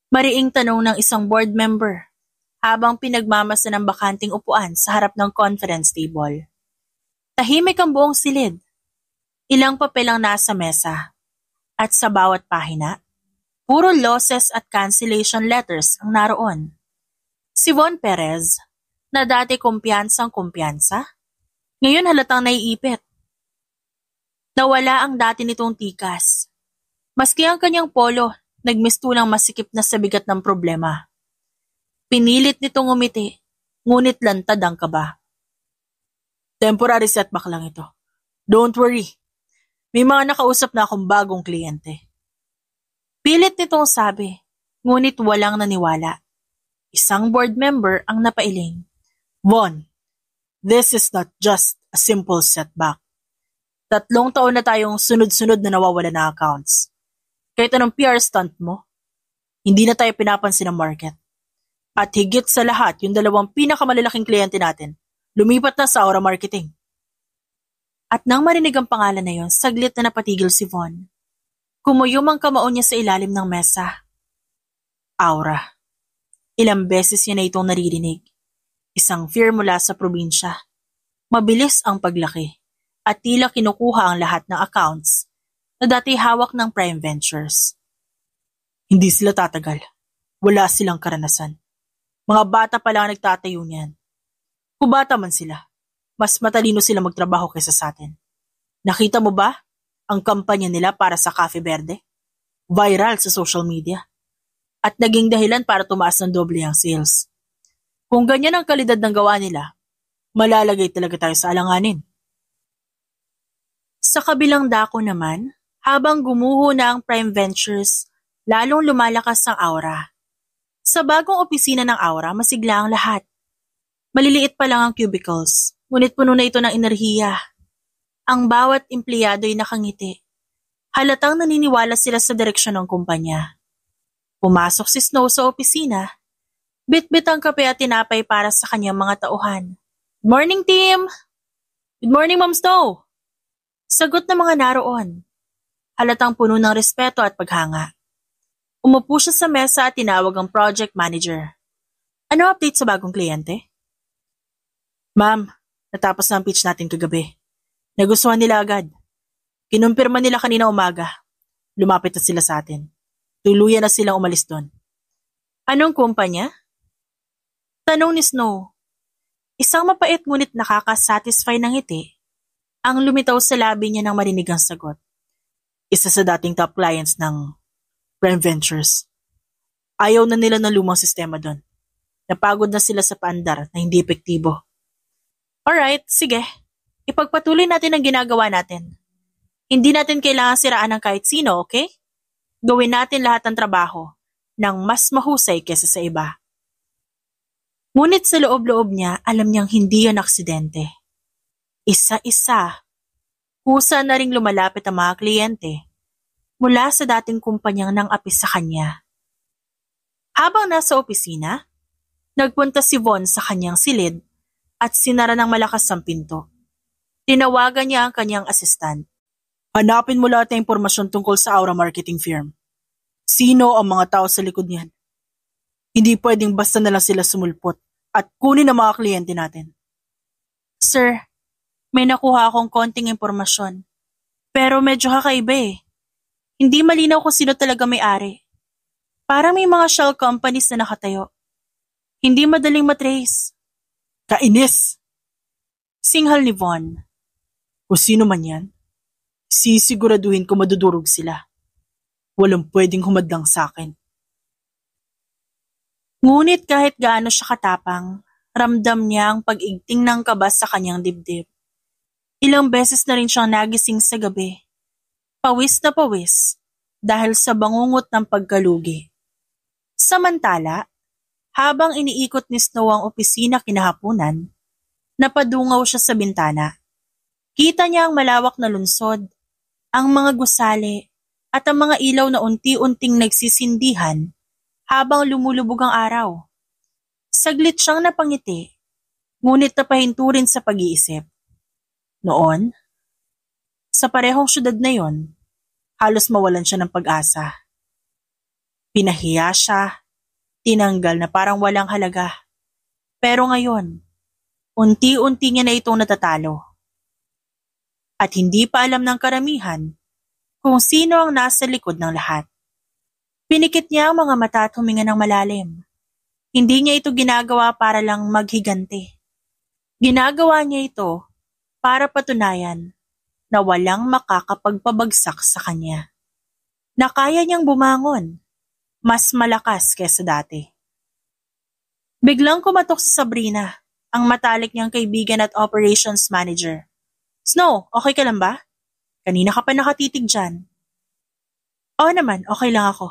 Mariing tanong ng isang board member habang pinagmamasa ng bakanting upuan sa harap ng conference table. Tahimik ang buong silid. Ilang papel ang nasa mesa. At sa bawat pahina, puro losses at cancellation letters ang naroon. Si Von Perez, na dati kumpiyansang-kumpiyansa, ngayon halatang naiipit. Nawala ang dati nitong tikas. Maski ang kanyang polo, nagmistulang masikip na sa bigat ng problema. Pinilit nitong umiti, ngunit lantad ang kaba. Temporary setback lang ito. Don't worry. May mga nakausap na akong bagong kliyente. Pilit nitong sabi, ngunit walang naniwala. Isang board member ang napailing. Von, this is not just a simple setback. 3 taon na tayong sunod-sunod na nawawala ng accounts. Kahit anong PR stunt mo, hindi na tayo pinapansin ng market. At higit sa lahat, yung 2 pinakamalalaking kliyente natin, lumipat na sa Aura Marketing. At nang marinig ang pangalan na yon, saglit na napatigil si Von. Kumuyom ang kamao niya sa ilalim ng mesa. Aura. Ilang beses niya na itong naririnig. Isang firm mula sa probinsya. Mabilis ang paglaki at tila kinukuha ang lahat ng accounts na dati hawak ng Prime Ventures. Hindi sila tatagal. Wala silang karanasan. Mga bata pa lang nagtatayo niyan. Kung bata man sila, mas matalino sila magtrabaho kaysa sa atin. Nakita mo ba ang kampanya nila para sa Cafe Verde? Viral sa social media. At naging dahilan para tumaas ng doble ang sales. Kung ganyan ang kalidad ng gawa nila, malalagay talaga tayo sa alanganin. Sa kabilang dako naman, habang gumuho na ang Prime Ventures, lalong lumalakas ang Aura. Sa bagong opisina ng Aura, masigla ang lahat. Maliliit pa lang ang cubicles, ngunit puno na ito ng enerhiya. Ang bawat empleyado ay nakangiti. Halatang naniniwala sila sa direksyon ng kumpanya. Pumasok si Snow sa opisina. Bit-bit ang kape at tinapay para sa kanyang mga tauhan. Good morning, team! Good morning, Ma'am Snow! Sagot ng mga naroon. Halatang puno ng respeto at paghanga. Umupo siya sa mesa at tinawag ang project manager. Ano update sa bagong kliyente? Ma'am, natapos na ang pitch natin kagabi. Nagustuhan nila agad. Kinumpirma nila kanina umaga. Lumapit na sila sa atin. Tuluyan na silang umalis doon. Anong kumpanya? Tanong ni Snow. Isang mapait ngunit nakakasatisfy ng ngiti ang lumitaw sa labi niya nang marinig ang sagot. Isa sa dating top clients ng Prime Ventures. Ayaw na nila ng lumang sistema doon. Napagod na sila sa paandar na hindi epektibo. Alright, sige. Ipagpatuloy natin ang ginagawa natin. Hindi natin kailangan siraan ng kahit sino, okay? Gawin natin lahat ng trabaho ng mas mahusay kesa sa iba. Ngunit sa loob-loob niya, alam niyang hindi yan aksidente. Isa-isa, kusa na ring lumalapit ang mga kliyente mula sa dating kumpanyang nang api sa kanya. Habang nasa opisina, nagpunta si Von sa kanyang silid at sinara ng malakas ang pinto. Tinawagan niya ang kanyang assistant. Hanapin mo lahat ng impormasyon tungkol sa Aura Marketing Firm. Sino ang mga tao sa likod niyan? Hindi pwedeng basta na lang sila sumulpot at kunin ang mga kliyente natin. Sir, may nakuha akong konting impormasyon. Pero medyo kakaiba eh. Hindi malinaw kung sino talaga may-ari. Parang may mga shell companies na nakatayo. Hindi madaling matrace. Kainis! Singhal ni Von. Kung sino man yan, sisiguraduhin ko madudurog sila. Walang pwedeng humadlang sa akin. Ngunit kahit gaano siya katapang, ramdam niya ang pag-igting ng kaba sa kanyang dibdib. Ilang beses na rin siyang nagising sa gabi. Pawis na pawis dahil sa bangungot ng pagkalugi. Samantala, habang iniikot ni Snow ang opisina kinahaponan, napadungaw siya sa bintana. Kita niya ang malawak na lungsod, ang mga gusali, at ang mga ilaw na unti-unting nagsisindihan habang lumulubog ang araw. Saglit siyang napangiti, ngunit napahinto rin sa pag-iisip. Noon, sa parehong syudad na yon, halos mawalan siya ng pag-asa. Pinahiya siya, tinanggal na parang walang halaga. Pero ngayon, unti-unti niya na itong natatalo. At hindi pa alam ng karamihan kung sino ang nasa likod ng lahat. Pinikit niya ang mga mata at huminga ng malalim. Hindi niya ito ginagawa para lang maghigante. Ginagawa niya ito para patunayan na walang makakapagpabagsak sa kanya. Na kaya niyang bumangon, mas malakas kaysa dati. Biglang kumatok si Sabrina, ang matalik niyang kaibigan at operations manager. Snow, okay ka lang ba? Kanina ka pa nakatitig dyan. Oo naman, okay lang ako.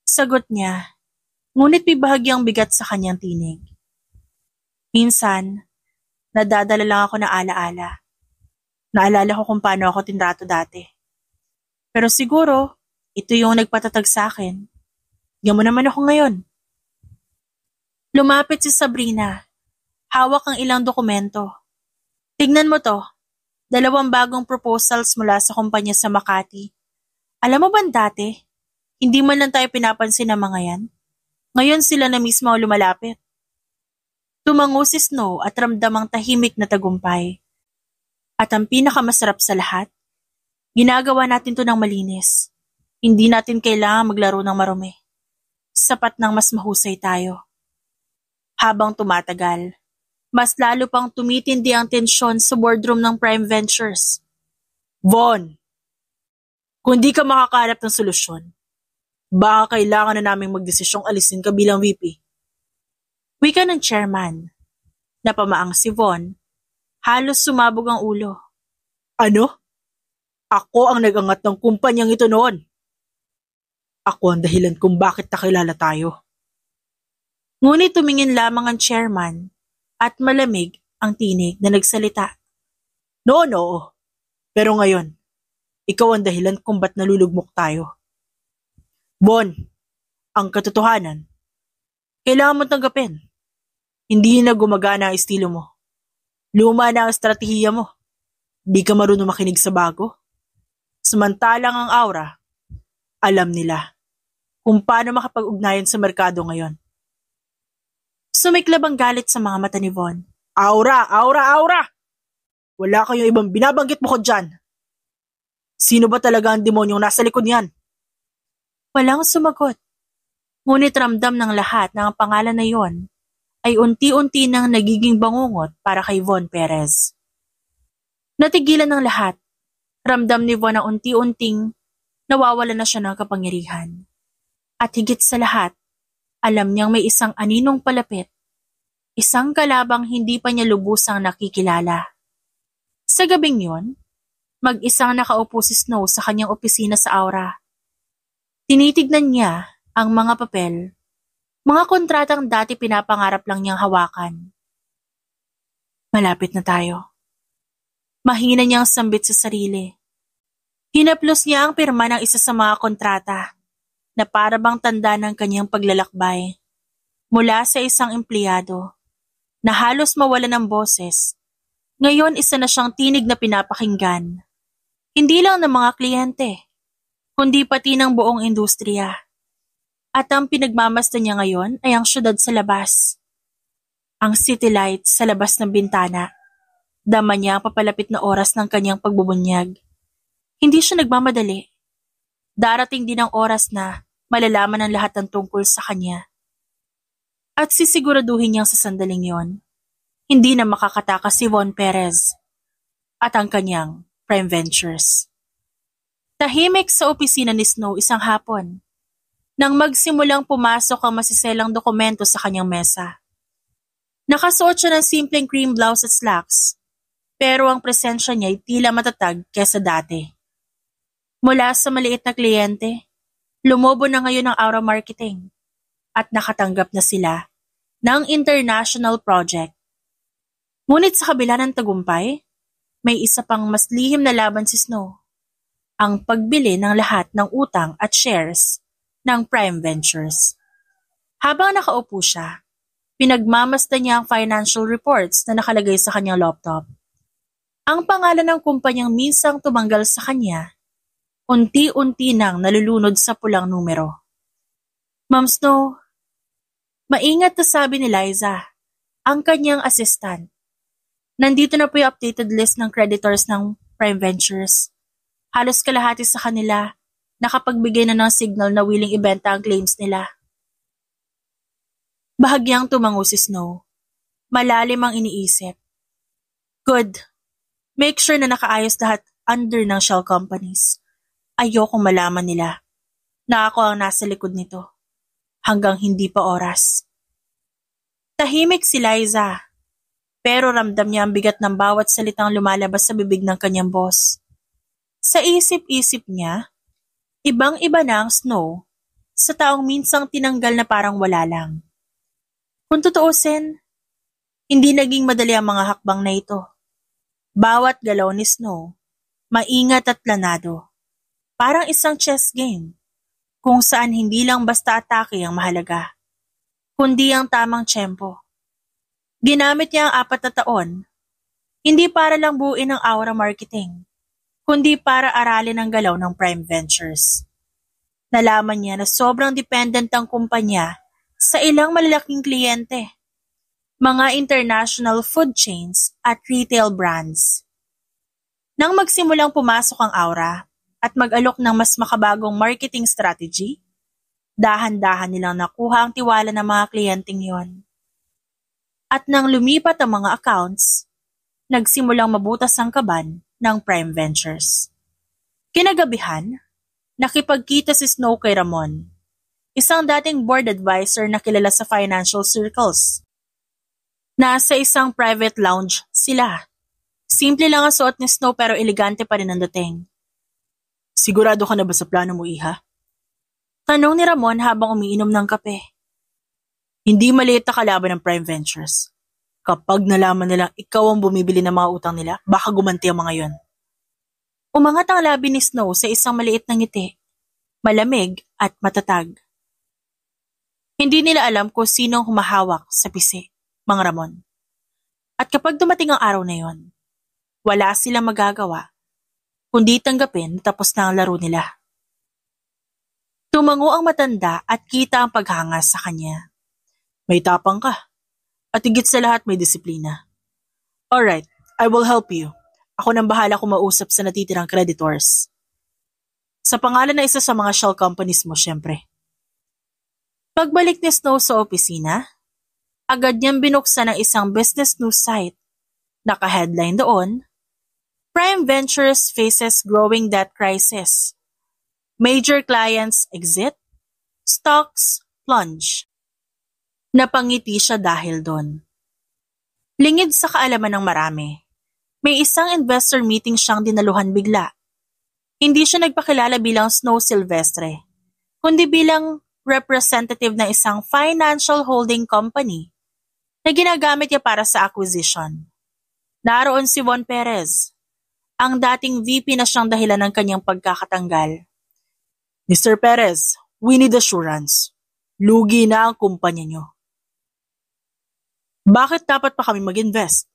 Sagot niya, ngunit may bahagyang bigat sa kanyang tinig. Minsan, nadadala lang ako na alaala. Naalala ko kung paano ako tinrato dati. Pero siguro, ito yung nagpatatag sa akin. Bigyan mo naman ako ngayon. Lumapit si Sabrina. Hawak ang ilang dokumento. Tignan mo to. 2 bagong proposals mula sa kumpanya sa Makati. Alam mo ba dati, hindi man lang tayo pinapansin ng mga yan? Ngayon sila na mismo ang lumalapit. Tumango si Snow at ramdamang tahimik na tagumpay. At ang pinakamasarap sa lahat, ginagawa natin to ng malinis. Hindi natin kailangan maglaro ng marumi. Sapat nang mas mahusay tayo. Habang tumatagal, mas lalo pang tumitindi ang tensyon sa boardroom ng Prime Ventures. Von, kung di ka makakalap ng solusyon, baka kailangan na naming magdesisyong alisin ka bilang VP. Wika ng chairman. Napamaang si Von, halos sumabog ang ulo. Ano? Ako ang nag-angat ng kumpanyang ito noon. Ako ang dahilan kung bakit nakilala tayo. Ngunit tumingin lamang ang chairman at malamig ang tinig na nagsalita. No. Pero ngayon, ikaw ang dahilan kung ba't nalulugmok tayo. Bon, ang katotohanan, kailangan mo tanggapin. Hindi na gumagana ang estilo mo. Luma na ang estratehiya mo. Di ka marunong makinig sa bago. Samantalang ang aura, alam nila kung paano makapag-ugnayan sa merkado ngayon. Sumiklab ang galit sa mga mata ni Von. Aura! Wala kayong ibang binabanggit mo ko dyan. Sino ba talaga ang demonyong nasa likod niyan? Walang sumagot. Ngunit ramdam ng lahat na ang pangalan na yon ay unti-unti nang nagiging bangungot para kay Von Perez. Natigilan ng lahat. Ramdam ni Von na unti-unting nawawala na siya ng kapangyarihan. At higit sa lahat, alam niyang may isang aninong palapit. Isang kalabang hindi pa niya lubusang nakikilala. Sa gabing yon, mag-isang nakaupo si Snow sa kanyang opisina sa Aura. Tinitignan niya ang mga papel, mga kontratang dati pinapangarap lang niyang hawakan. Malapit na tayo. Mahina niyang sambit sa sarili. Hinaplos niya ang pirma ng isa sa mga kontrata na para bang tanda ng kanyang paglalakbay mula sa isang empleyado na halos mawala ng boses. Ngayon isa na siyang tinig na pinapakinggan. Hindi lang ng mga kliyente, kundi pati ng buong industriya. At ang pinagmamasdan niya ngayon ay ang syudad sa labas. Ang city lights sa labas ng bintana. Dama niya ang papalapit na oras ng kanyang pagbubunyag. Hindi siya nagmamadali. Darating din ang oras na malalaman ang lahat ng tungkol sa kanya. At sisiguraduhin niyang sa sandaling yon, hindi na makakatakas si Von Perez at ang kanyang Prime Ventures. Tahimik sa opisina ni Snow isang hapon, nang magsimulang pumasok ang masiselang dokumento sa kanyang mesa. Nakasuot siya ng simpleng cream blouse at slacks, pero ang presensya niya ay tila matatag kesa dati. Mula sa maliit na kliyente, lumobo na ngayon ang Aura Marketing at nakatanggap na sila ng international project. Ngunit sa kabila ng tagumpay, may isa pang mas lihim na laban si Snow. Ang pagbili ng lahat ng utang at shares ng Prime Ventures. Habang nakaupo siya, pinagmamasdan niya ang financial reports na nakalagay sa kanyang laptop. Ang pangalan ng kumpanyang minsang tumanggal sa kanya, unti-unti nang nalulunod sa pulang numero. Ma'am Snow, maingat na sabi ni Liza, ang kanyang assistant. Nandito na po yung updated list ng creditors ng Prime Ventures. Halos kalahati sa kanila, nakapagbigay na ng signal na willing ibenta ang claims nila. Bahagyang tumango si Snow. Malalim ang iniisip. Good. Make sure na nakaayos lahat under ng shell companies. Ayokong malaman nila na ako ang nasa likod nito. Hanggang hindi pa oras. Tahimik si Liza. Pero ramdam niya ang bigat ng bawat salitang lumalabas sa bibig ng kanyang boss. Sa isip-isip niya, ibang-iba na ang Snow sa taong minsang tinanggal na parang wala lang. Kung tutuusin, hindi naging madali ang mga hakbang na ito. Bawat galaw ni Snow, maingat at planado. Parang isang chess game, kung saan hindi lang basta atake ang mahalaga, kundi ang tamang tiyempo. Ginamit niya ang 4 na taon, hindi para lang buuin ang aura marketing, kundi para aralin ang galaw ng Prime Ventures. Nalaman niya na sobrang dependent ang kumpanya sa ilang malalaking kliyente, mga international food chains at retail brands. Nang magsimulang pumasok ang aura at mag-alok ng mas makabagong marketing strategy, dahan-dahan nilang nakuha ang tiwala ng mga kliyenteng yon. At nang lumipat ang mga accounts, nagsimulang mabutas ang kaban ng Prime Ventures. Kinagabihan, nakipagkita si Snow kay Ramon, isang dating board advisor na kilala sa financial circles. Nasa isang private lounge sila. Simple lang ang suot ni Snow pero elegante pa rin ang dating. Sigurado ka na ba sa plano mo, Iha? Tanong ni Ramon habang umiinom ng kape. Hindi maliit na kalaban ng Prime Ventures. Kapag nalaman nilang ikaw ang bumibili ng mga utang nila, baka gumanti ang mga yon. Umangat ang labi ni Snow sa isang maliit na ngiti, malamig at matatag. Hindi nila alam kung sino ang humahawak sa pisi, Mang Ramon. At kapag dumating ang araw na yon, wala silang magagawa, kundi tanggapin na tapos na ang laro nila. Tumango ang matanda at kita ang paghanga sa kanya. May tapang ka. At higit sa lahat may disiplina. Alright, I will help you. Ako nang bahala kung mausap sa natitirang creditors. Sa pangalan na isa sa mga shell companies mo, syempre. Pagbalik ni Snow sa opisina, agad niyang binuksan ang isang business news site. Naka-headline doon, Prime Ventures faces growing debt crisis. Major clients exit, stocks plunge. Napangiti siya dahil doon. Lingid sa kaalaman ng marami, may isang investor meeting siyang dinaluhan bigla. Hindi siya nagpakilala bilang Snow Silvestre, kundi bilang representative ng isang financial holding company na ginagamit niya para sa acquisition. Naroon si Von Perez, ang dating VP na siyang dahilan ng kanyang pagkakatanggal. Mr. Perez, we need assurance. Lugi na ang kumpanya niyo. Bakit dapat pa kami mag-invest?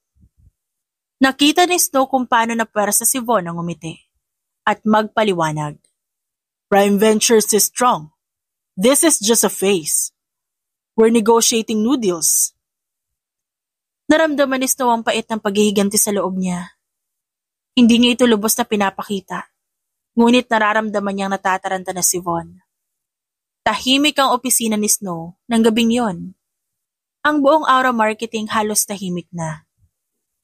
Nakita ni Snow kung paano napwersa si Von ang umiti at magpaliwanag. Prime Ventures is strong. This is just a phase. We're negotiating new deals. Naramdaman ni Snow ang pait ng paghihiganti sa loob niya. Hindi niya ito lubos na pinapakita, ngunit nararamdaman niyang natataranta na si Von. Tahimik ang opisina ni Snow ng gabing yon. Ang buong aura marketing halos tahimik na.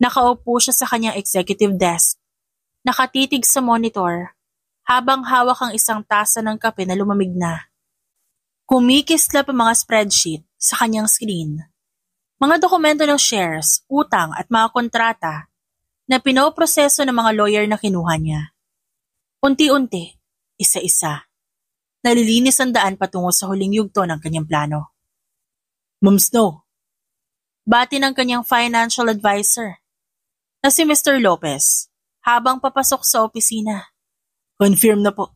Nakaupo siya sa kanyang executive desk, nakatitig sa monitor, habang hawak ang isang tasa ng kape na lumamig na. Kumikislap ang mga spreadsheet sa kanyang screen. Mga dokumento ng shares, utang at mga kontrata na pinoproseso ng mga lawyer na kinuha niya. Unti-unti, isa-isa, nalilinis ang daan patungo sa huling yugto ng kanyang plano. Ma'am Snow, bati ng kanyang financial advisor na si Mr. Lopez. habang papasok sa opisina. Confirm na po.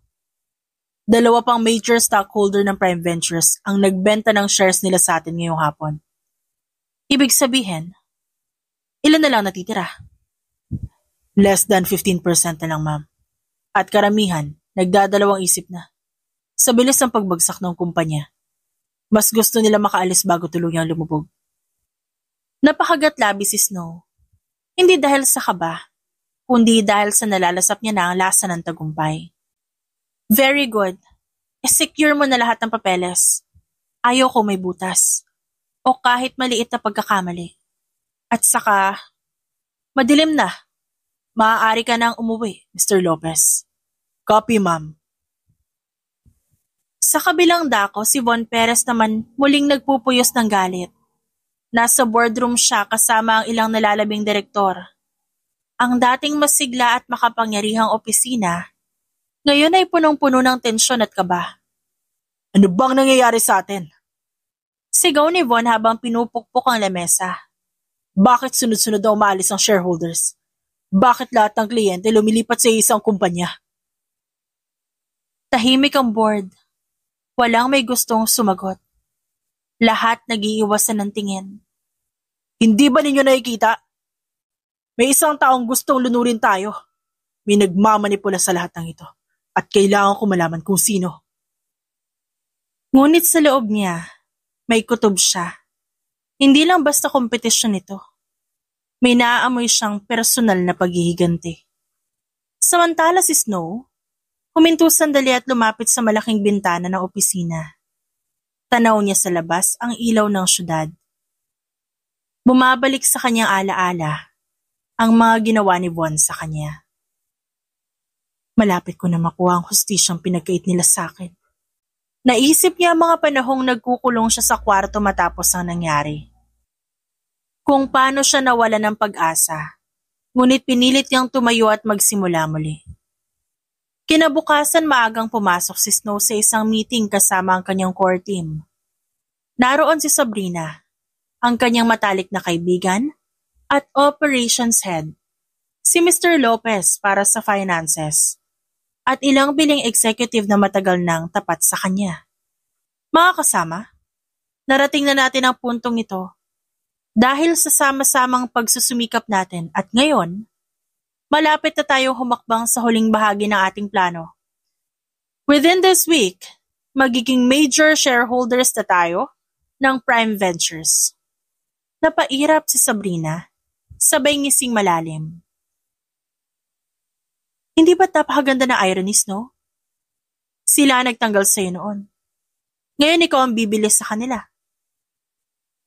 2 pang major stockholder ng Prime Ventures ang nagbenta ng shares nila sa atin ngayong hapon. Ibig sabihin, ilan na lang natitira? Less than 15% na lang, ma'am. At karamihan, nagdadalawang isip na. Sa bilis ng pagbagsak ng kumpanya, mas gusto nila makaalis bago tuluyang lumubog. Napakagat-labi si Snow. Hindi dahil sa kaba, kundi dahil sa nalalasap niya na ang lasa ng tagumpay. Very good. Secure mo na lahat ng papeles. Ayaw ko may butas. O kahit maliit na pagkakamali. At saka, madilim na. Maaari ka nang umuwi, Mr. Lopez. Copy, ma'am. Sa kabilang dako, si Von Perez naman muling nagpupuyos ng galit. Nasa boardroom siya kasama ang ilang nalalabing direktor. Ang dating masigla at makapangyarihang opisina, ngayon ay punong-puno ng tensyon at kaba. Ano bang nangyayari sa atin? Sigaw ni Von habang pinupukpok ang lamesa. Bakit sunod-sunod na umaalis ang shareholders? Bakit lahat ng kliyente lumilipat sa isang kumpanya? Tahimik ang board. Walang may gustong sumagot. Lahat nag-iiwasan ng tingin. Hindi ba ninyo nakikita? May isang taong gustong lunurin tayo. May nagmamanipula sa lahat ng ito. At kailangan ko malaman kung sino. Ngunit sa loob niya, may kutob siya. Hindi lang basta kompetisyon ito. May naaamoy siyang personal na paghihiganti. Samantala si Snow, huminto sandali at lumapit sa malaking bintana ng opisina. Tanaw niya sa labas ang ilaw ng syudad. Bumabalik sa kanyang alaala ang mga ginawa ni Von sa kanya. Malapit ko na makuha ang hustisyang pinagkait nila sa akin. Naisip niya ang mga panahong nagkukulong siya sa kwarto matapos ang nangyari. Kung paano siya nawala ng pag-asa, ngunit pinilit niyang tumayo at magsimula muli. Kinabukasan maagang pumasok si Snow sa isang meeting kasama ang kanyang core team. Naroon si Sabrina, ang kanyang matalik na kaibigan, at operations head, si Mr. Lopez para sa finances, at ilang biling executive na matagal nang tapat sa kanya. Mga kasama, narating na natin ang puntong ito dahil sa sama-samang pagsusumikap natin at ngayon, malapit na tayong humakbang sa huling bahagi ng ating plano. Within this week, magiging major shareholders na tayo ng Prime Ventures. Napairap si Sabrina, sabay ngising malalim. Hindi ba't napakaganda na irony, Snow? Sila nagtanggal sa'yo noon. Ngayon ikaw ang bibilis sa kanila.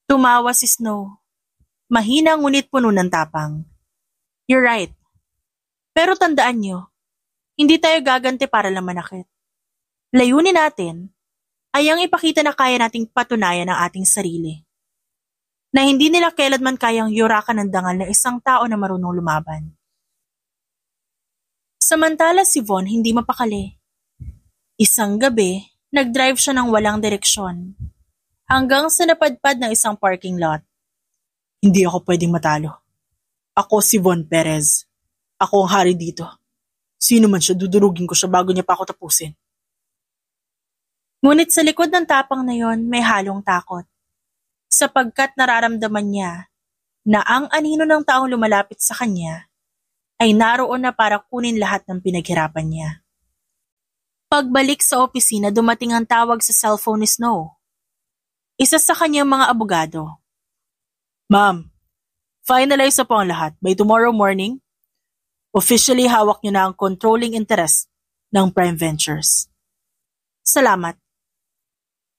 Tumawa si Snow. Mahina ngunit puno ng tapang. You're right. Pero tandaan nyo, hindi tayo gaganti para lang manakit. Layunin natin ay ang ipakita na kaya nating patunayan ang ating sarili. Na hindi nila kailanman kayang yurakan ng dangal na isang tao na marunong lumaban. Samantala si Von hindi mapakali. Isang gabi, nag-drive siya ng walang direksyon. Hanggang sa napadpad ng isang parking lot. Hindi ako pwedeng matalo. Ako si Von Perez. Ako ang hari dito. Sino man siya, dudurugin ko siya bago niya pa ako tapusin. Ngunit sa likod ng tapang na yon, may halong takot. Sapagkat nararamdaman niya na ang anino ng taong lumalapit sa kanya ay naroon na para kunin lahat ng pinaghirapan niya. Pagbalik sa opisina, dumating ang tawag sa cellphone ni Snow. Isa sa kanyang mga abogado. Ma'am, finalize na po ang lahat. By tomorrow morning, officially hawak niyo na ang controlling interest ng Prime Ventures. Salamat.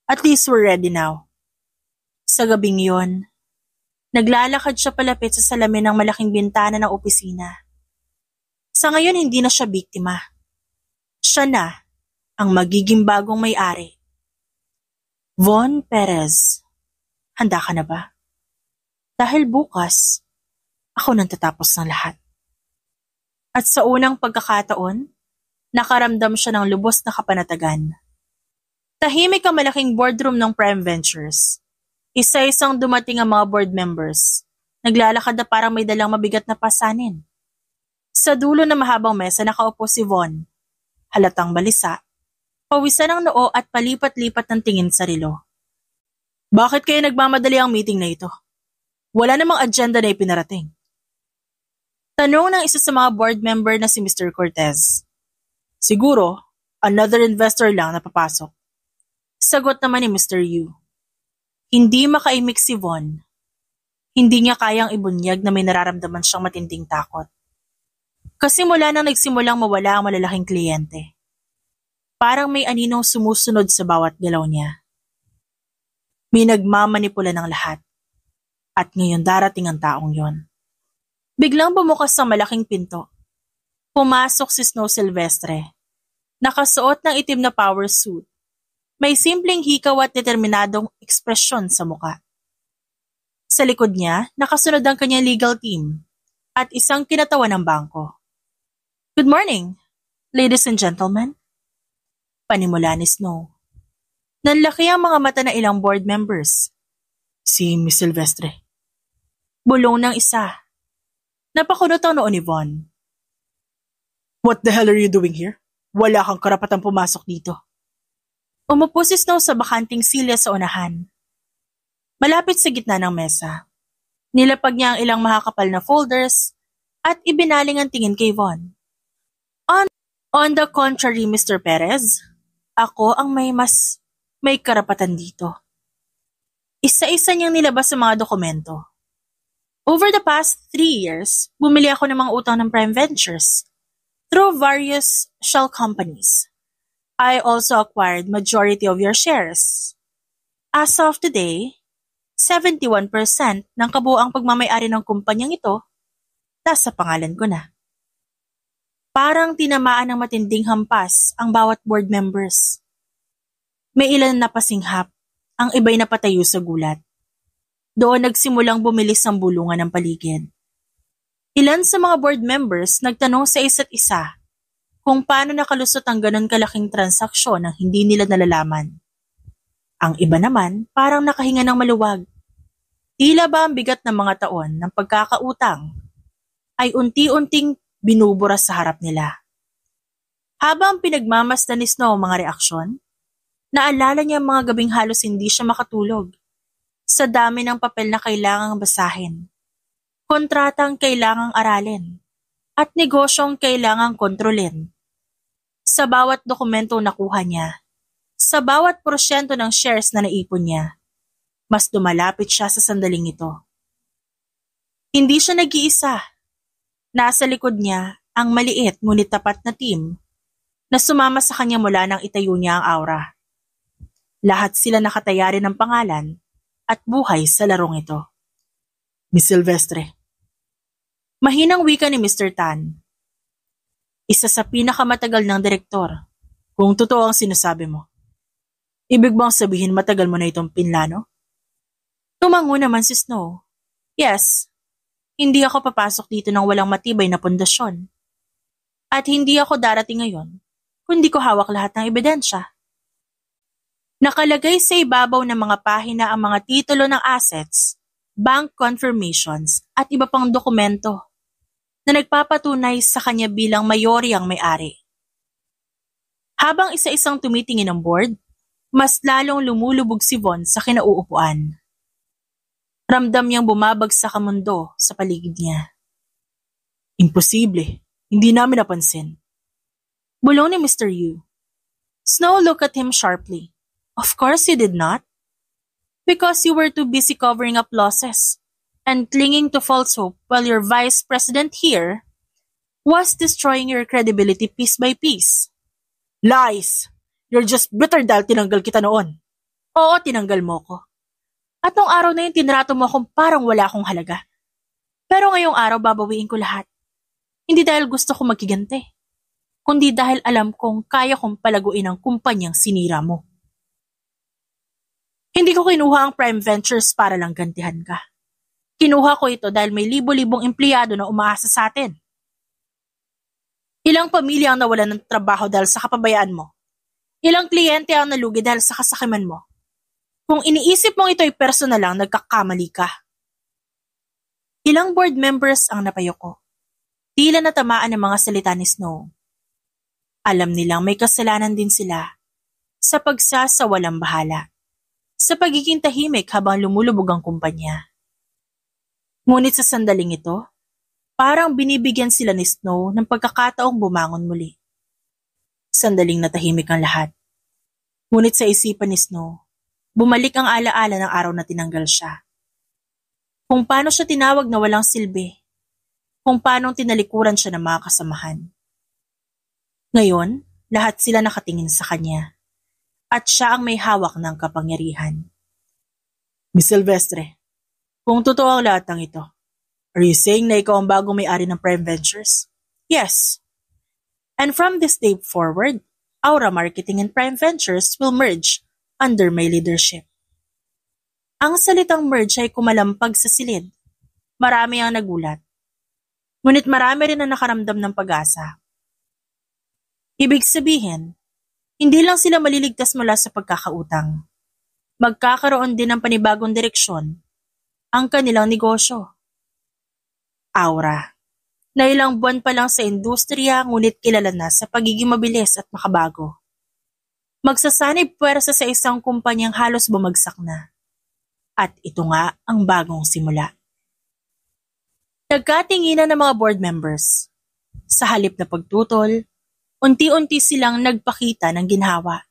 At least we're ready now. Sa gabing yon, naglalakad siya palapit sa salamin ng malaking bintana ng opisina. Sa ngayon hindi na siya biktima. Siya na ang magiging bagong may-ari. Von Perez, handa ka na ba? Dahil bukas, ako nang tatapos ng lahat. At sa unang pagkakataon, nakaramdam siya ng lubos na kapanatagan. Tahimik ang malaking boardroom ng Prime Ventures. Isa-isang dumating ang mga board members. Naglalakad na parang may dalang mabigat na pasanin. Sa dulo ng mahabang mesa nakaupo si Von. Halatang balisa, pawisan ng noo at palipat-lipat ng tingin sa relo. Bakit kayo nagmamadali ang meeting na ito? Wala namang agenda na ipinarating. Tanong ng isa sa mga board member na si Mr. Cortez. Siguro, another investor lang na papasok. Sagot naman ni Mr. Yu. Hindi makaimik si Von. Hindi niya kayang ibunyag na may nararamdaman siyang matinding takot. Kasi mula nang nagsimulang mawala ang malalaking kliyente, parang may aninong sumusunod sa bawat galaw niya. May nagmamanipula ng lahat. At ngayon darating ang taong yon. Biglang bumukas ang malaking pinto. Pumasok si Snow Silvestre. Nakasuot ng itim na power suit. May simpleng hikaw at determinadong ekspresyon sa muka. Sa likod niya, nakasunod ang kanyang legal team at isang kinatawan ng bangko. Good morning, ladies and gentlemen. Panimula ni Snow. Nanlaki ang mga mata ng ilang board members. Si Miss Silvestre. Bulong ng isa. Napakunot ang noo ni Von. What the hell are you doing here? Wala kang karapatang pumasok dito. Umupo si Snow sa bakanting silya sa unahan. Malapit sa gitna ng mesa. Nilapag niya ang ilang mahakapal na folders at ibinaling ang tingin kay Von. On the contrary, Mr. Perez, ako ang may karapatan dito. Isa-isa niyang nilabas sa mga dokumento. Over the past 3 years, bumili ako ng mga utang ng Prime Ventures through various shell companies. I also acquired majority of your shares. As of today, 71% ng kabuuang pagmamay-ari ng kumpanyang ito nasa pangalan ko na. Parang tinamaan ng matinding hampas ang bawat board members. May ilan na pasinghap, ang iba'y napatayo sa gulat. Doon nagsimulang bumilis ang bulungan ng paligid. Ilan sa mga board members nagtanong sa isa't isa kung paano nakalusot ang ganon kalaking transaksyon nang hindi nila nalalaman. Ang iba naman parang nakahinga ng maluwag. Tila ba ang bigat ng mga taon ng pagkakautang ay unti-unting binubura sa harap nila. Habang pinagmamasdan ni Snow ang mga reaksyon, naalala niya ang mga gabing halos hindi siya makatulog sa dami ng papel na kailangang basahin, kontratang kailangang aralin, at negosyong kailangang kontrolin. Sa bawat dokumento nakuha niya, sa bawat porsyento ng shares na naipon niya, mas dumalapit siya sa sandaling ito. Hindi siya nag-iisa. Nasa likod niya ang maliit ngunit tapat na team na sumama sa kanya mula nang itayo niya ang aura. Lahat sila nakataya rin ng pangalan at buhay sa larong ito. Miss Silvestre. Mahinang wika ni Mr. Tan. Isa sa pinakamatagal ng direktor. Kung totoo ang sinasabi mo, ibig bang sabihin matagal mo na itong pinlano? Tumango naman si Snow. Yes, hindi ako papasok dito ng walang matibay na pundasyon. At hindi ako darating ngayon kung di ko hawak lahat ng ebidensya. Nakalagay sa ibabaw ng mga pahina ang mga titulo ng assets, bank confirmations at iba pang dokumento na nagpapatunay sa kanya bilang mayori ang may-ari. Habang isa-isang tumitingin ang board, mas lalong lumulubog si Von sa kinauupuan. Ramdam niyang bumabagsak ang mundo sa paligid niya. Imposible. Hindi namin napansin. Bulong ni Mr. Yu. Snow looked at him sharply. Of course you did not. Because you were too busy covering up losses and clinging to false hope while your vice president here was destroying your credibility piece by piece. Lies! You're just bitter dahil tinanggal kita noon. Oo, tinanggal mo ko. At nung araw na yun, tinrato mo akong parang wala akong halaga. Pero ngayong araw, babawiin ko lahat. Hindi dahil gusto ko magkigante, kundi dahil alam kong kaya kong palaguin ang kumpanyang sinira mo. Hindi ko kinuha ang Prime Ventures para lang gantihan ka. Kinuha ko ito dahil may libo-libong empleyado na umaasa sa atin. Ilang pamilya ang nawalan ng trabaho dahil sa kapabayaan mo. Ilang kliyente ang nalugi dahil sa kasakiman mo. Kung iniisip mong ito'y personal lang, nagkakamali ka. Ilang board members ang napayoko. Tila natamaan ng mga salita ni Snow. Alam nilang may kasalanan din sila sa pagsasawalang bahala, sa pagiging tahimik habang lumulubog ang kumpanya. Ngunit sa sandaling ito, parang binibigyan sila ni Snow ng pagkakataong bumangon muli. Sandaling natahimik ang lahat. Ngunit sa isipan ni Snow, bumalik ang alaala ng araw na tinanggal siya. Kung paano siya tinawag na walang silbi, kung paano tinalikuran siya ng mga kasamahan. Ngayon, lahat sila nakatingin sa kanya, at siya ang may hawak ng kapangyarihan. Miss Silvestre, kung totoo ang lahat ng ito, are you saying na ikaw ang bagong may-ari ng Prime Ventures? Yes. And from this day forward, Aura Marketing and Prime Ventures will merge under my leadership. Ang salitang merge ay kumalampag sa silid. Marami ang nagulat. Ngunit marami rin ang nakaramdam ng pag-asa. Ibig sabihin, hindi lang sila maliligtas mula sa pagkakautang. Magkakaroon din ng panibagong direksyon ang kanilang negosyo. Aura, na ilang buwan pa lang sa industriya ngunit kilala na sa pagiging mabilis at makabago. Magsasanib puwersa sa isang kumpanyang halos bumagsak na. At ito nga ang bagong simula. Nagkatinginan ng mga board members. Sa halip na pagtutol, unti-unti silang nagpakita ng ginhawa,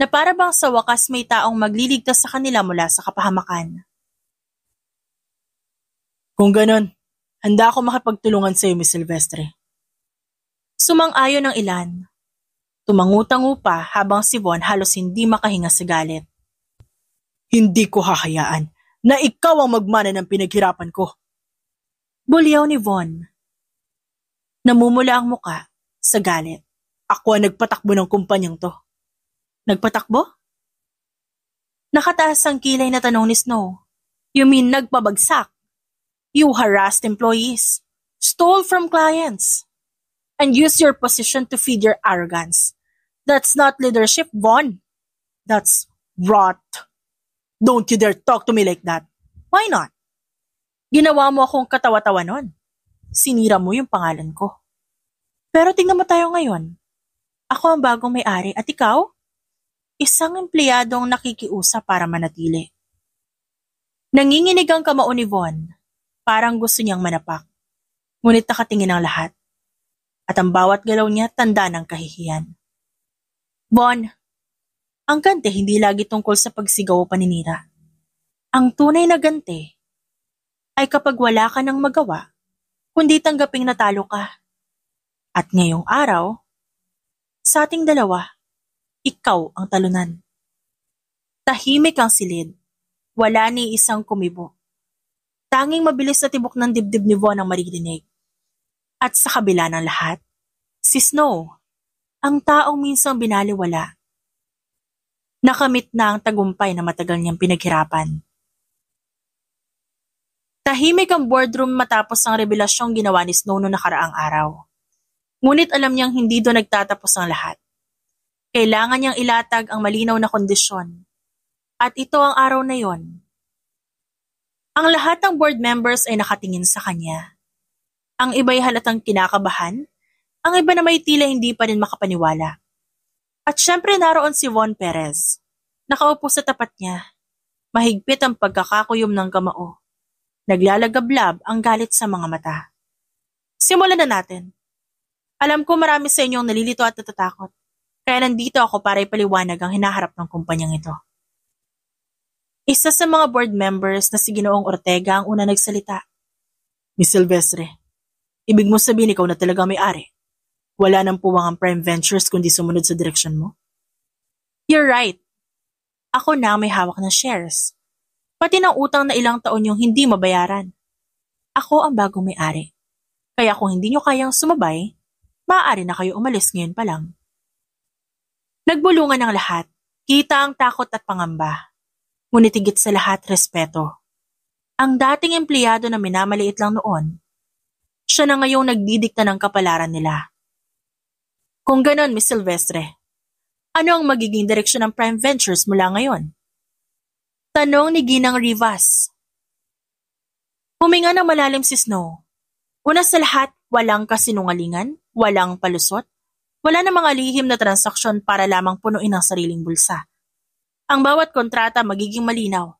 na para bang sa wakas may taong magliligtas sa kanila mula sa kapahamakan. Kung ganon, handa ako makipagtulungan sa iyo, Miss Silvestre. Sumang-ayon ng ilan. Tumangutango pa habang si Von halos hindi makahinga sa galit. Hindi ko hahayaan na ikaw ang magmana ng pinaghirapan ko. Bulyaw ni Von. Namumula ang muka sa galit. Ako ang nagpatakbo ng kumpanyang to. Nagpatakbo? Nakataas ang kilay na tanong ni Snow. You mean nagpabagsak? You harassed employees, stole from clients, and used your position to feed your arrogance. That's not leadership, Von. That's rot. Don't you dare talk to me like that. Why not? Ginawa mo akong katawa-tawa nun. Sinira mo yung pangalan ko. Pero tingnan mo tayo ngayon. Ako ang bagong may-ari at ikaw? Isang empleyadong nakikiusap para manatili. Nanginginig ang kamao ni Von. Parang gusto niyang manapak. Ngunit nakatingin ang lahat. At ang bawat galaw niya tanda ng kahihiyan. Von, ang gante hindi lagi tungkol sa pagsigaw o paninira. Ang tunay na gante ay kapag wala ka ng magawa, kundi tanggaping natalo ka. At ngayong araw, sa ating dalawa, ikaw ang talunan. Tahimik ang silid. Wala ni isang kumibo. Tanging mabilis na tibok ng dibdib ni Von ang maririnig. At sa kabila ng lahat, si Snow, ang taong minsang binaliwala. Nakamit na ang tagumpay na matagal niyang pinaghirapan. Tahimik ang boardroom matapos ang revelasyong ginawa ni Snow noong nakaraang araw. Ngunit alam niyang hindi doon nagtatapos ang lahat. Kailangan niyang ilatag ang malinaw na kondisyon. At ito ang araw na yon. Ang lahat ng board members ay nakatingin sa kanya. Ang iba'y halatang kinakabahan, ang iba na may tila hindi pa rin makapaniwala. At syempre naroon si Von Perez. Nakaupo sa tapat niya. Mahigpit ang pagkakakuyom ng kamao. Naglalagablab ang galit sa mga mata. Simulan na natin. Alam ko marami sa inyong nalilito at natatakot. Kaya nandito ako para ipaliwanag ang hinaharap ng kumpanyang ito. Isa sa mga board members na si Ginoong Ortega ang una nagsalita. Miss Silvestre, ibig mo sabihin ikaw na talaga may-ari? Wala nang puwang ang Prime Ventures kundi sumunod sa direksyon mo? You're right. Ako na ang may hawak ng shares. Pati ng utang na ilang taon yung hindi mabayaran. Ako ang bagong may-ari. Kaya kung hindi nyo kayang sumabay, maaari na kayo umalis ngayon pa lang. Nagbulungan ang lahat. Kita ang takot at pangamba. Ngunit higit sa lahat, respeto. Ang dating empleyado na minamaliit lang noon, siya na ngayong nagdidikta ng kapalaran nila. Kung ganon, Miss Silvestre, ano ang magiging direksyon ng Prime Ventures mula ngayon? Tanong ni Ginang Rivas. Huminga ng malalim si Snow. Una sa lahat, walang kasinungalingan, walang palusot, wala na mga lihim na transaksyon para lamang punuin ang sariling bulsa. Ang bawat kontrata magiging malinaw.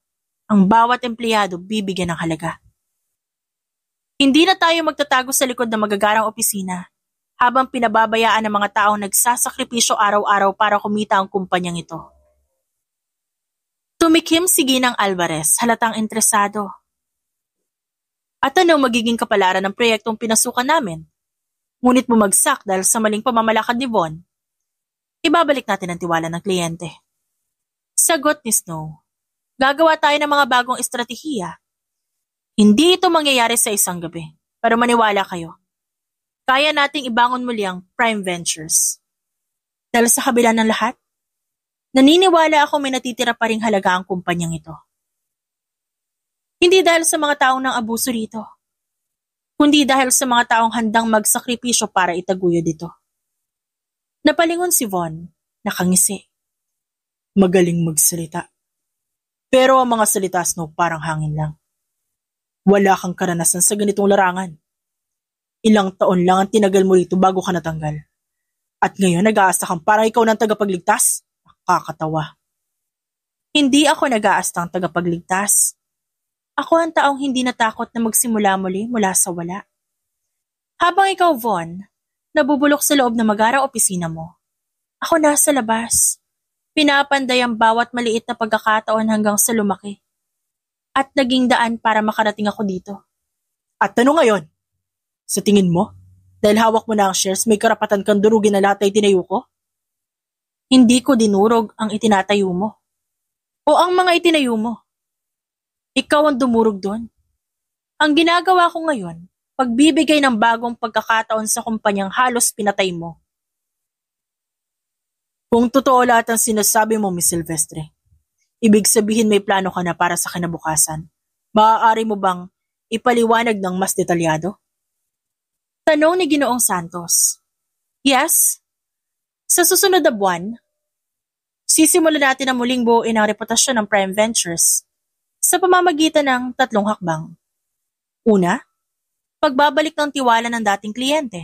Ang bawat empleyado bibigyan ng halaga. Hindi na tayo magtatago sa likod ng magagarang opisina habang pinababayaan ng mga taong nagsasakripisyo araw-araw para kumita ang kumpanyang ito. Tumikim si Ginang Alvarez, halatang interesado. At ano magiging kapalaran ng proyektong pinasukan namin? Ngunit bumagsak dahil sa maling pamamalakad ni Von. Ibabalik natin ang tiwala ng kliyente. Sagot ni Snow. Gagawa tayo ng mga bagong estratehiya. Hindi ito mangyayari sa isang gabi, pero maniwala kayo. Kaya nating ibangon muli ang Prime Ventures. Dahil sa kabila ng lahat, naniniwala ako may natitira pa ring halaga ang kumpanyang ito. Hindi dahil sa mga taong nang abuso rito, kundi dahil sa mga taong handang magsakripisyo para itaguyod ito. Napalingon si Von, nakangisi. Magaling magsalita. Pero ang mga salita, Snow, parang hangin lang. Wala kang karanasan sa ganitong larangan. Ilang taon lang ang tinagal mo rito bago ka natanggal. At ngayon nag-aasta kang parang ikaw ng tagapagligtas? Nakakatawa. Hindi ako nag-aastang tagapagligtas. Ako ang taong hindi natakot na magsimula muli mula sa wala. Habang ikaw, Von, nabubulok sa loob ng magarang opisina mo, ako nasa labas. Pinapanday ang bawat maliit na pagkakataon hanggang sa lumaki. At naging daan para makarating ako dito. At ano ngayon? Sa tingin mo, dahil hawak mo na ang shares, may karapatan kang durugin na lahat ay tinayo ko? Hindi ko dinurog ang itinatayo mo. O ang mga itinayo mo. Ikaw ang dumurog doon. Ang ginagawa ko ngayon, pagbibigay ng bagong pagkakataon sa kumpanyang halos pinatay mo. Kung totoo lahat ang sinasabi mo, Miss Silvestre, ibig sabihin may plano ka na para sa kinabukasan. Maaari mo bang ipaliwanag ng mas detalyado? Tanong ni Ginoong Santos. Yes. Sa susunod na buwan, sisimulan natin ang muling buuin ang reputasyon ng Prime Ventures sa pamamagitan ng 3 hakbang. Una, pagbabalik ng tiwala ng dating kliyente.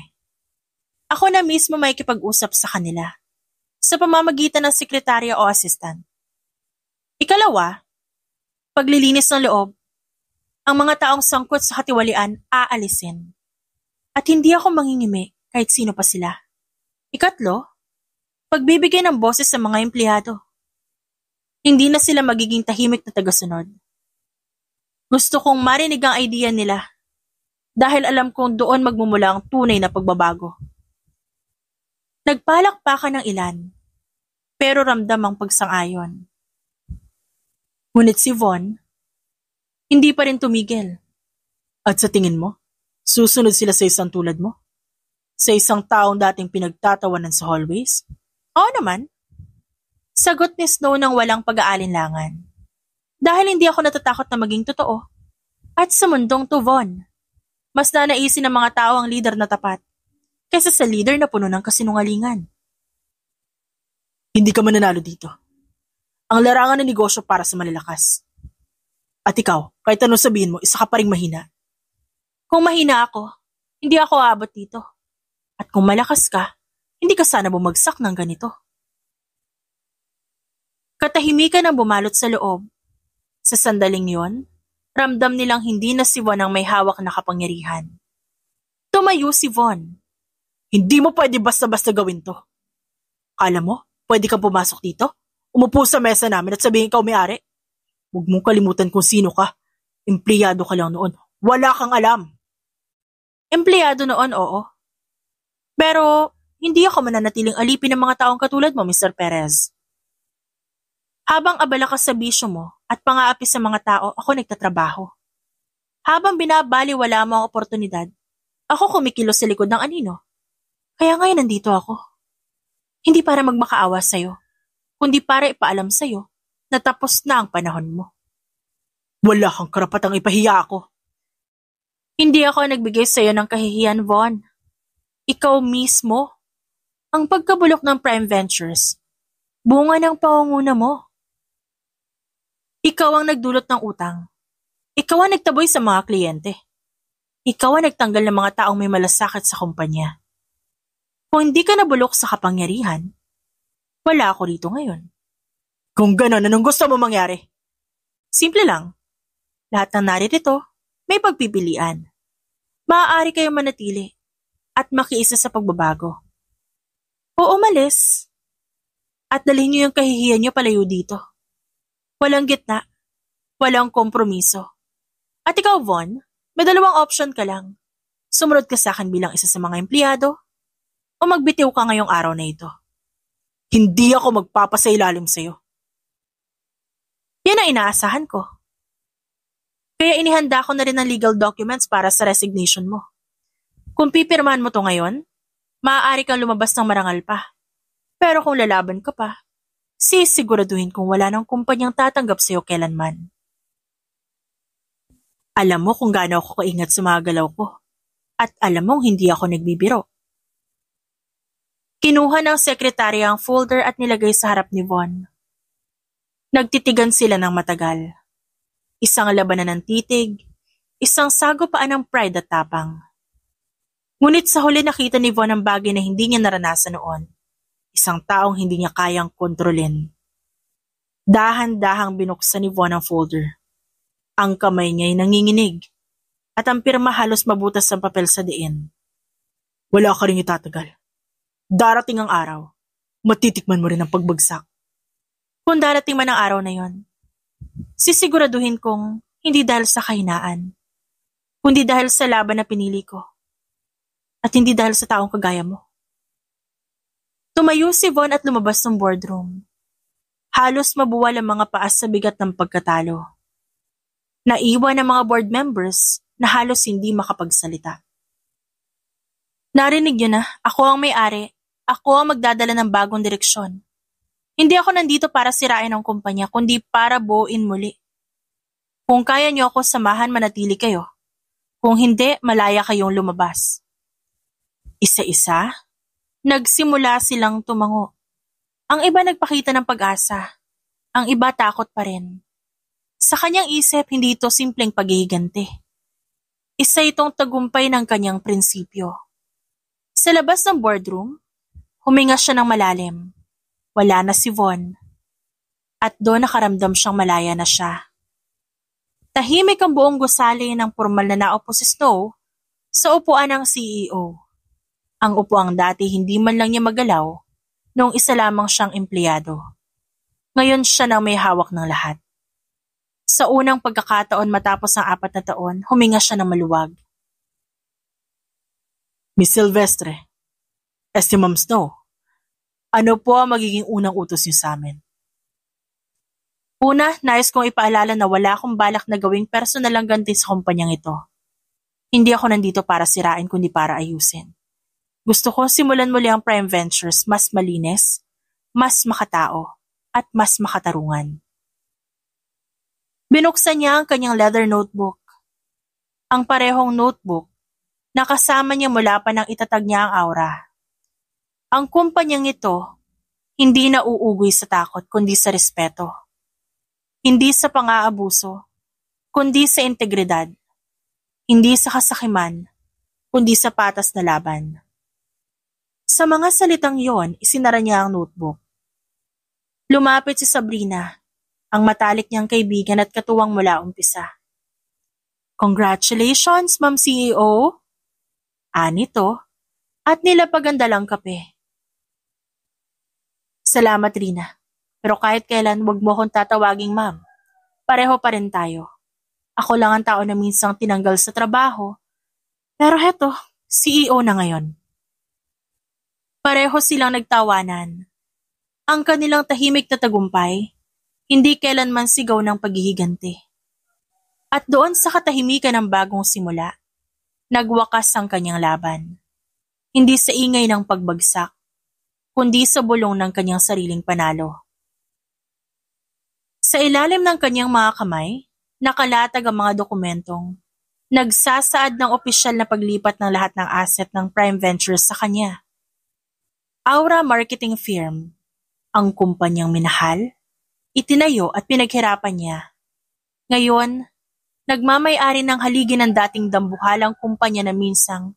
Ako na mismo may kipag-usap sa kanila sa pamamagitan ng sekretarya o assistant. Ikalawa, paglilinis ng loob. Ang mga taong sangkot sa katiwalian aalisin. At hindi ako mangingimi kahit sino pa sila. Ikatlo, pagbibigay ng boses sa mga empleyado. Hindi na sila magiging tahimik na tagasunod. Gusto kong marinig ang idea nila dahil alam kong doon magmumula ang tunay na pagbabago. Nagpalakpakan ng ilan, pero ramdam ang pagsang-ayon. Ngunit si Von, hindi pa rin tumigil. At sa tingin mo, susunod sila sa isang tulad mo? Sa isang taong dating pinagtatawanan sa hallways? Oo naman. Sagot ni Snow ng walang pag-aalinlangan. Dahil hindi ako natatakot na maging totoo. At sa mundong to, Von, mas nanaisin ng mga tao ang leader na tapat kaysa sa leader na puno ng kasinungalingan. Hindi ka mananalo dito. Ang larangan ng negosyo para sa malalakas. At ikaw, kahit anong sabihin mo, isa ka pa ring mahina. Kung mahina ako, hindi ako aabot dito. At kung malakas ka, hindi ka sana bumagsak ng ganito. Katahimikan ang bumalot sa loob. Sa sandaling yon, ramdam nilang hindi na si Von ang may hawak na kapangyarihan. Tumayo si Von. Hindi mo pwede basta-basta gawin to. Kala mo, pwede kang pumasok dito? Umupo sa mesa namin at sabihin ikaw may-ari? Huwag mong kalimutan kung sino ka. Empleyado ka lang noon. Wala kang alam. Empleyado noon, oo. Pero hindi ako mananatiling alipin ng mga taong katulad mo, Mr. Perez. Habang abala ka sa bisyo mo at pang-aapi sa mga tao, ako nagtatrabaho. Habang binabaliwala mo ang oportunidad, ako kumikilos sa likod ng anino. Kaya ngayon nandito ako. Hindi para magmakaawa sa'yo, kundi para ipaalam sa'yo na tapos na ang panahon mo. Wala kang karapatang ipahiya ako. Hindi ako nagbigay sa'yo ng kahihiyan, Von. Ikaw mismo. Ang pagkabulok ng Prime Ventures, bunga ng pangunguna mo. Ikaw ang nagdulot ng utang. Ikaw ang nagtaboy sa mga kliyente. Ikaw ang nagtanggal ng mga taong may malasakit sa kumpanya. Kung hindi ka nabulok sa kapangyarihan, wala ako rito ngayon. Kung gano'n, anong gusto mo mangyari? Simple lang. Lahat ng naririto, may pagpipilian. Maaari kayong manatili at makiisa sa pagbabago. O umalis at dalhin niyo yung kahihiyan niyo palayo dito. Walang gitna, walang kompromiso. At ikaw, Von, may dalawang option ka lang. Sumunod ka sa akin bilang isa sa mga empleyado o magbitiw ka ngayong araw na ito. Hindi ako magpapasailalim sa'yo. Yan ang inaasahan ko. Kaya inihanda ko na rin ang legal documents para sa resignation mo. Kung pipirmahan mo to ngayon, maaari kang lumabas ng marangal pa. Pero kung lalaban ka pa, sisiguraduhin kung wala ng kumpanyang tatanggap sa'yo kailanman. Alam mo kung gaano ako kaingat sa mga galaw ko. At alam mong hindi ako nagbibiro. Kinuha ng sekretary ang folder at nilagay sa harap ni Von. Nagtitigan sila ng matagal. Isang labanan ng titig, isang sagupaan ng pride at tapang. Ngunit sa huli nakita ni Von ang bagay na hindi niya naranasan noon. Isang taong hindi niya kayang kontrolin. Dahan-dahang binuksan ni Von ang folder. Ang kamay niya ay nanginginig at ang pirma halos mabutas ang papel sa diin. Wala ka rin itatagal. Darating ang araw, matitikman mo rin ang pagbagsak. Kung darating man ang araw na yon, sisiguraduhin kong hindi dahil sa kahinaan, kundi dahil sa laban na pinili ko. At hindi dahil sa taong kagaya mo. Tumayo si Von at lumabas ng boardroom. Halos mabuwal ang mga paas sa bigat ng pagkatalo. Naiwan ang mga board members na halos hindi makapagsalita. Narinig niyo na, ako ang may-ari, ako ang magdadala ng bagong direksyon. Hindi ako nandito para sirain ang kumpanya, kundi para buuin muli. Kung kaya niyo ako samahan, manatili kayo. Kung hindi, malaya kayong lumabas. Isa-isa, nagsimula silang tumango. Ang iba nagpakita ng pag-asa. Ang iba takot pa rin. Sa kanyang isip, hindi ito simpleng paghihiganti. Isa itong tagumpay ng kanyang prinsipyo. Sa labas ng boardroom, huminga siya ng malalim. Wala na si Von. At doon nakaramdam siyang malaya na siya. Tahimik ang buong gusali ng formal na naupo si Snow sa upuan ng CEO. Ang upuang dati hindi man lang niya magalaw noong isa lamang siyang empleyado. Ngayon siya nang may hawak ng lahat. Sa unang pagkakataon matapos ang 4 na taon, huminga siya ng maluwag. Miss Silvestre, si Ma'am Snow, ano po ang magiging unang utos niyo sa amin? Una, nais kong ipaalala na wala akong balak na gawing personal ang ganti sa kumpanyang ito. Hindi ako nandito para sirain kundi para ayusin. Gusto ko simulan muli ang Prime Ventures mas malinis, mas makatao, at mas makatarungan. Binuksan niya ang kanyang leather notebook. Ang parehong notebook na kasama niya mula pa nang itatag niya ang aura. Ang kumpanyang ito, hindi na uugoy sa takot kundi sa respeto. Hindi sa pang-aabuso, kundi sa integridad. Hindi sa kasakiman, kundi sa patas na laban. Sa mga salitang yon, isinara niya ang notebook. Lumapit si Sabrina, ang matalik niyang kaibigan at katuwang mula umpisa. Congratulations, Ma'am CEO! Anito, at nilapag ang dalang kape. Salamat, Rina. Pero kahit kailan, wag mo akong tatawaging ma'am. Pareho pa rin tayo. Ako lang ang tao na minsang tinanggal sa trabaho. Pero heto, CEO na ngayon. Pareho silang nagtawanan. Ang kanilang tahimik na tagumpay, hindi kailanman sigaw ng paghihiganti. At doon sa katahimikan ng bagong simula, nagwakas ang kanyang laban. Hindi sa ingay ng pagbagsak, kundi sa bulong ng kanyang sariling panalo. Sa ilalim ng kanyang mga kamay, nakalatag ang mga dokumentong nagsasaad ng opisyal na paglipat ng lahat ng asset ng Prime Ventures sa kanya. Aura Marketing Firm, ang kumpanyang minahal, itinayo at pinaghirapan niya. Ngayon, Nagmamay-ari ng haligi ng dating dambuhalang kumpanya na minsang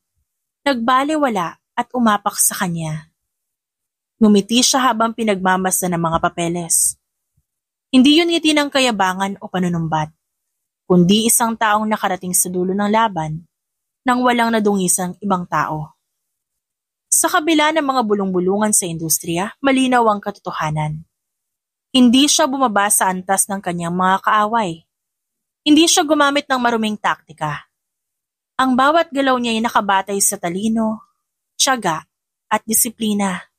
nagbalewala at umapak sa kanya. Ngumiti siya habang pinagmamasa ng mga papeles. Hindi yun ngiti ng kayabangan o panunumbat, kundi isang taong nakarating sa dulo ng laban nang walang nadungisang ibang tao. Sa kabila ng mga bulong-bulungan sa industriya, malinaw ang katotohanan. Hindi siya bumaba sa antas ng kanyang mga kaaway. Hindi siya gumamit ng maruming taktika. Ang bawat galaw niya ay nakabatay sa talino, tiyaga, at disiplina.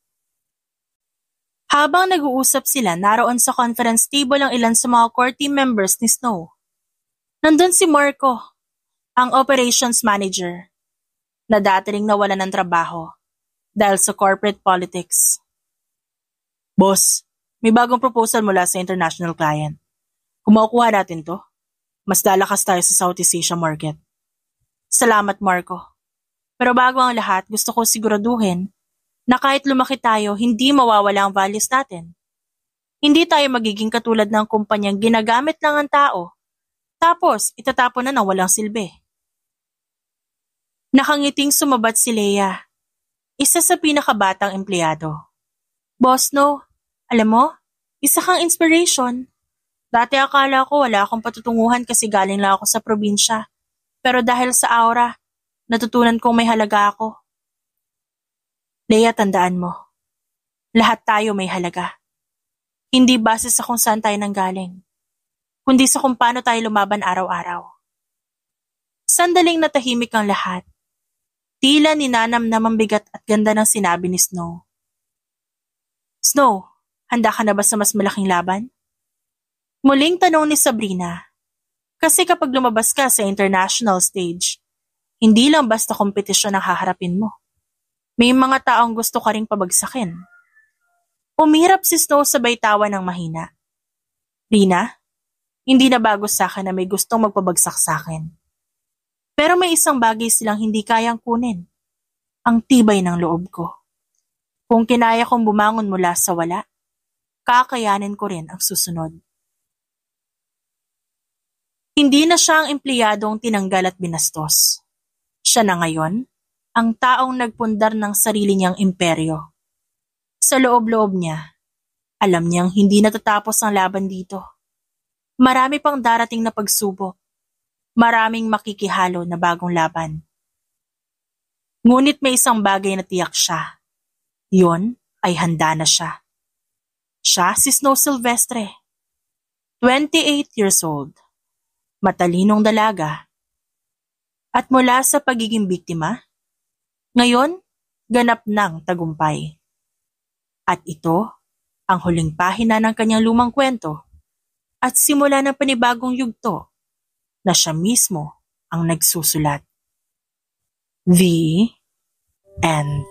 Habang nag-uusap sila, naroon sa conference table ang ilan sa mga core team members ni Snow. Nandun si Marco, ang operations manager, na dati ring nawalan ng trabaho dahil sa corporate politics. Boss, may bagong proposal mula sa international client. Kung makukuha natin to, mas lalakas tayo sa Southeast Asia market. Salamat, Marco. Pero bago ang lahat, gusto ko siguraduhin na kahit lumaki tayo, hindi mawawala ang values natin. Hindi tayo magiging katulad ng kumpanyang ginagamit lang ang tao, tapos itatapon na ng walang silbi. Nakangiting sumabat si Leia, isa sa pinakabatang empleyado. Boss, no, alam mo, isa kang inspiration. Dati akala ko wala akong patutunguhan kasi galing lang ako sa probinsya. Pero dahil sa aura, natutunan kong may halaga ako. Leia, tandaan mo, lahat tayo may halaga. Hindi base sa kung saan tayo nanggaling, kundi sa kung paano tayo lumaban araw-araw. Sandaling natahimik ang lahat. Tila ninanamnam ang bigat at ganda ng sinabi ni Snow. Snow, handa ka na ba sa mas malaking laban? Muling tanong ni Sabrina. Kasi kapag lumabas ka sa international stage, hindi lang basta kompetisyon ang haharapin mo. May mga taong gusto ka ring pabagsakin. Umirap si Snow sabay tawa ng mahina. Rina, hindi na bago sa akin na may gustong magpabagsak sa akin. Pero may isang bagay silang hindi kayang kunin. Ang tibay ng loob ko. Kung kinaya kong bumangon mula sa wala, kakayanin ko rin ang susunod. Hindi na siya ang empleyadong tinanggal at binastos. Siya na ngayon, ang taong nagpundar ng sarili niyang imperyo. Sa loob-loob niya, alam niyang hindi natatapos ang laban dito. Marami pang darating na pagsubok. Maraming makikihalo na bagong laban. Ngunit may isang bagay na tiyak siya. Yun ay handa na siya. Siya si Snow Silvestre. 28 years old. Matalinong dalaga. At mula sa pagiging biktima, ngayon, ganap ng tagumpay. At ito, ang huling pahina ng kanyang lumang kwento at simula ng panibagong yugto na siya mismo ang nagsusulat. The End.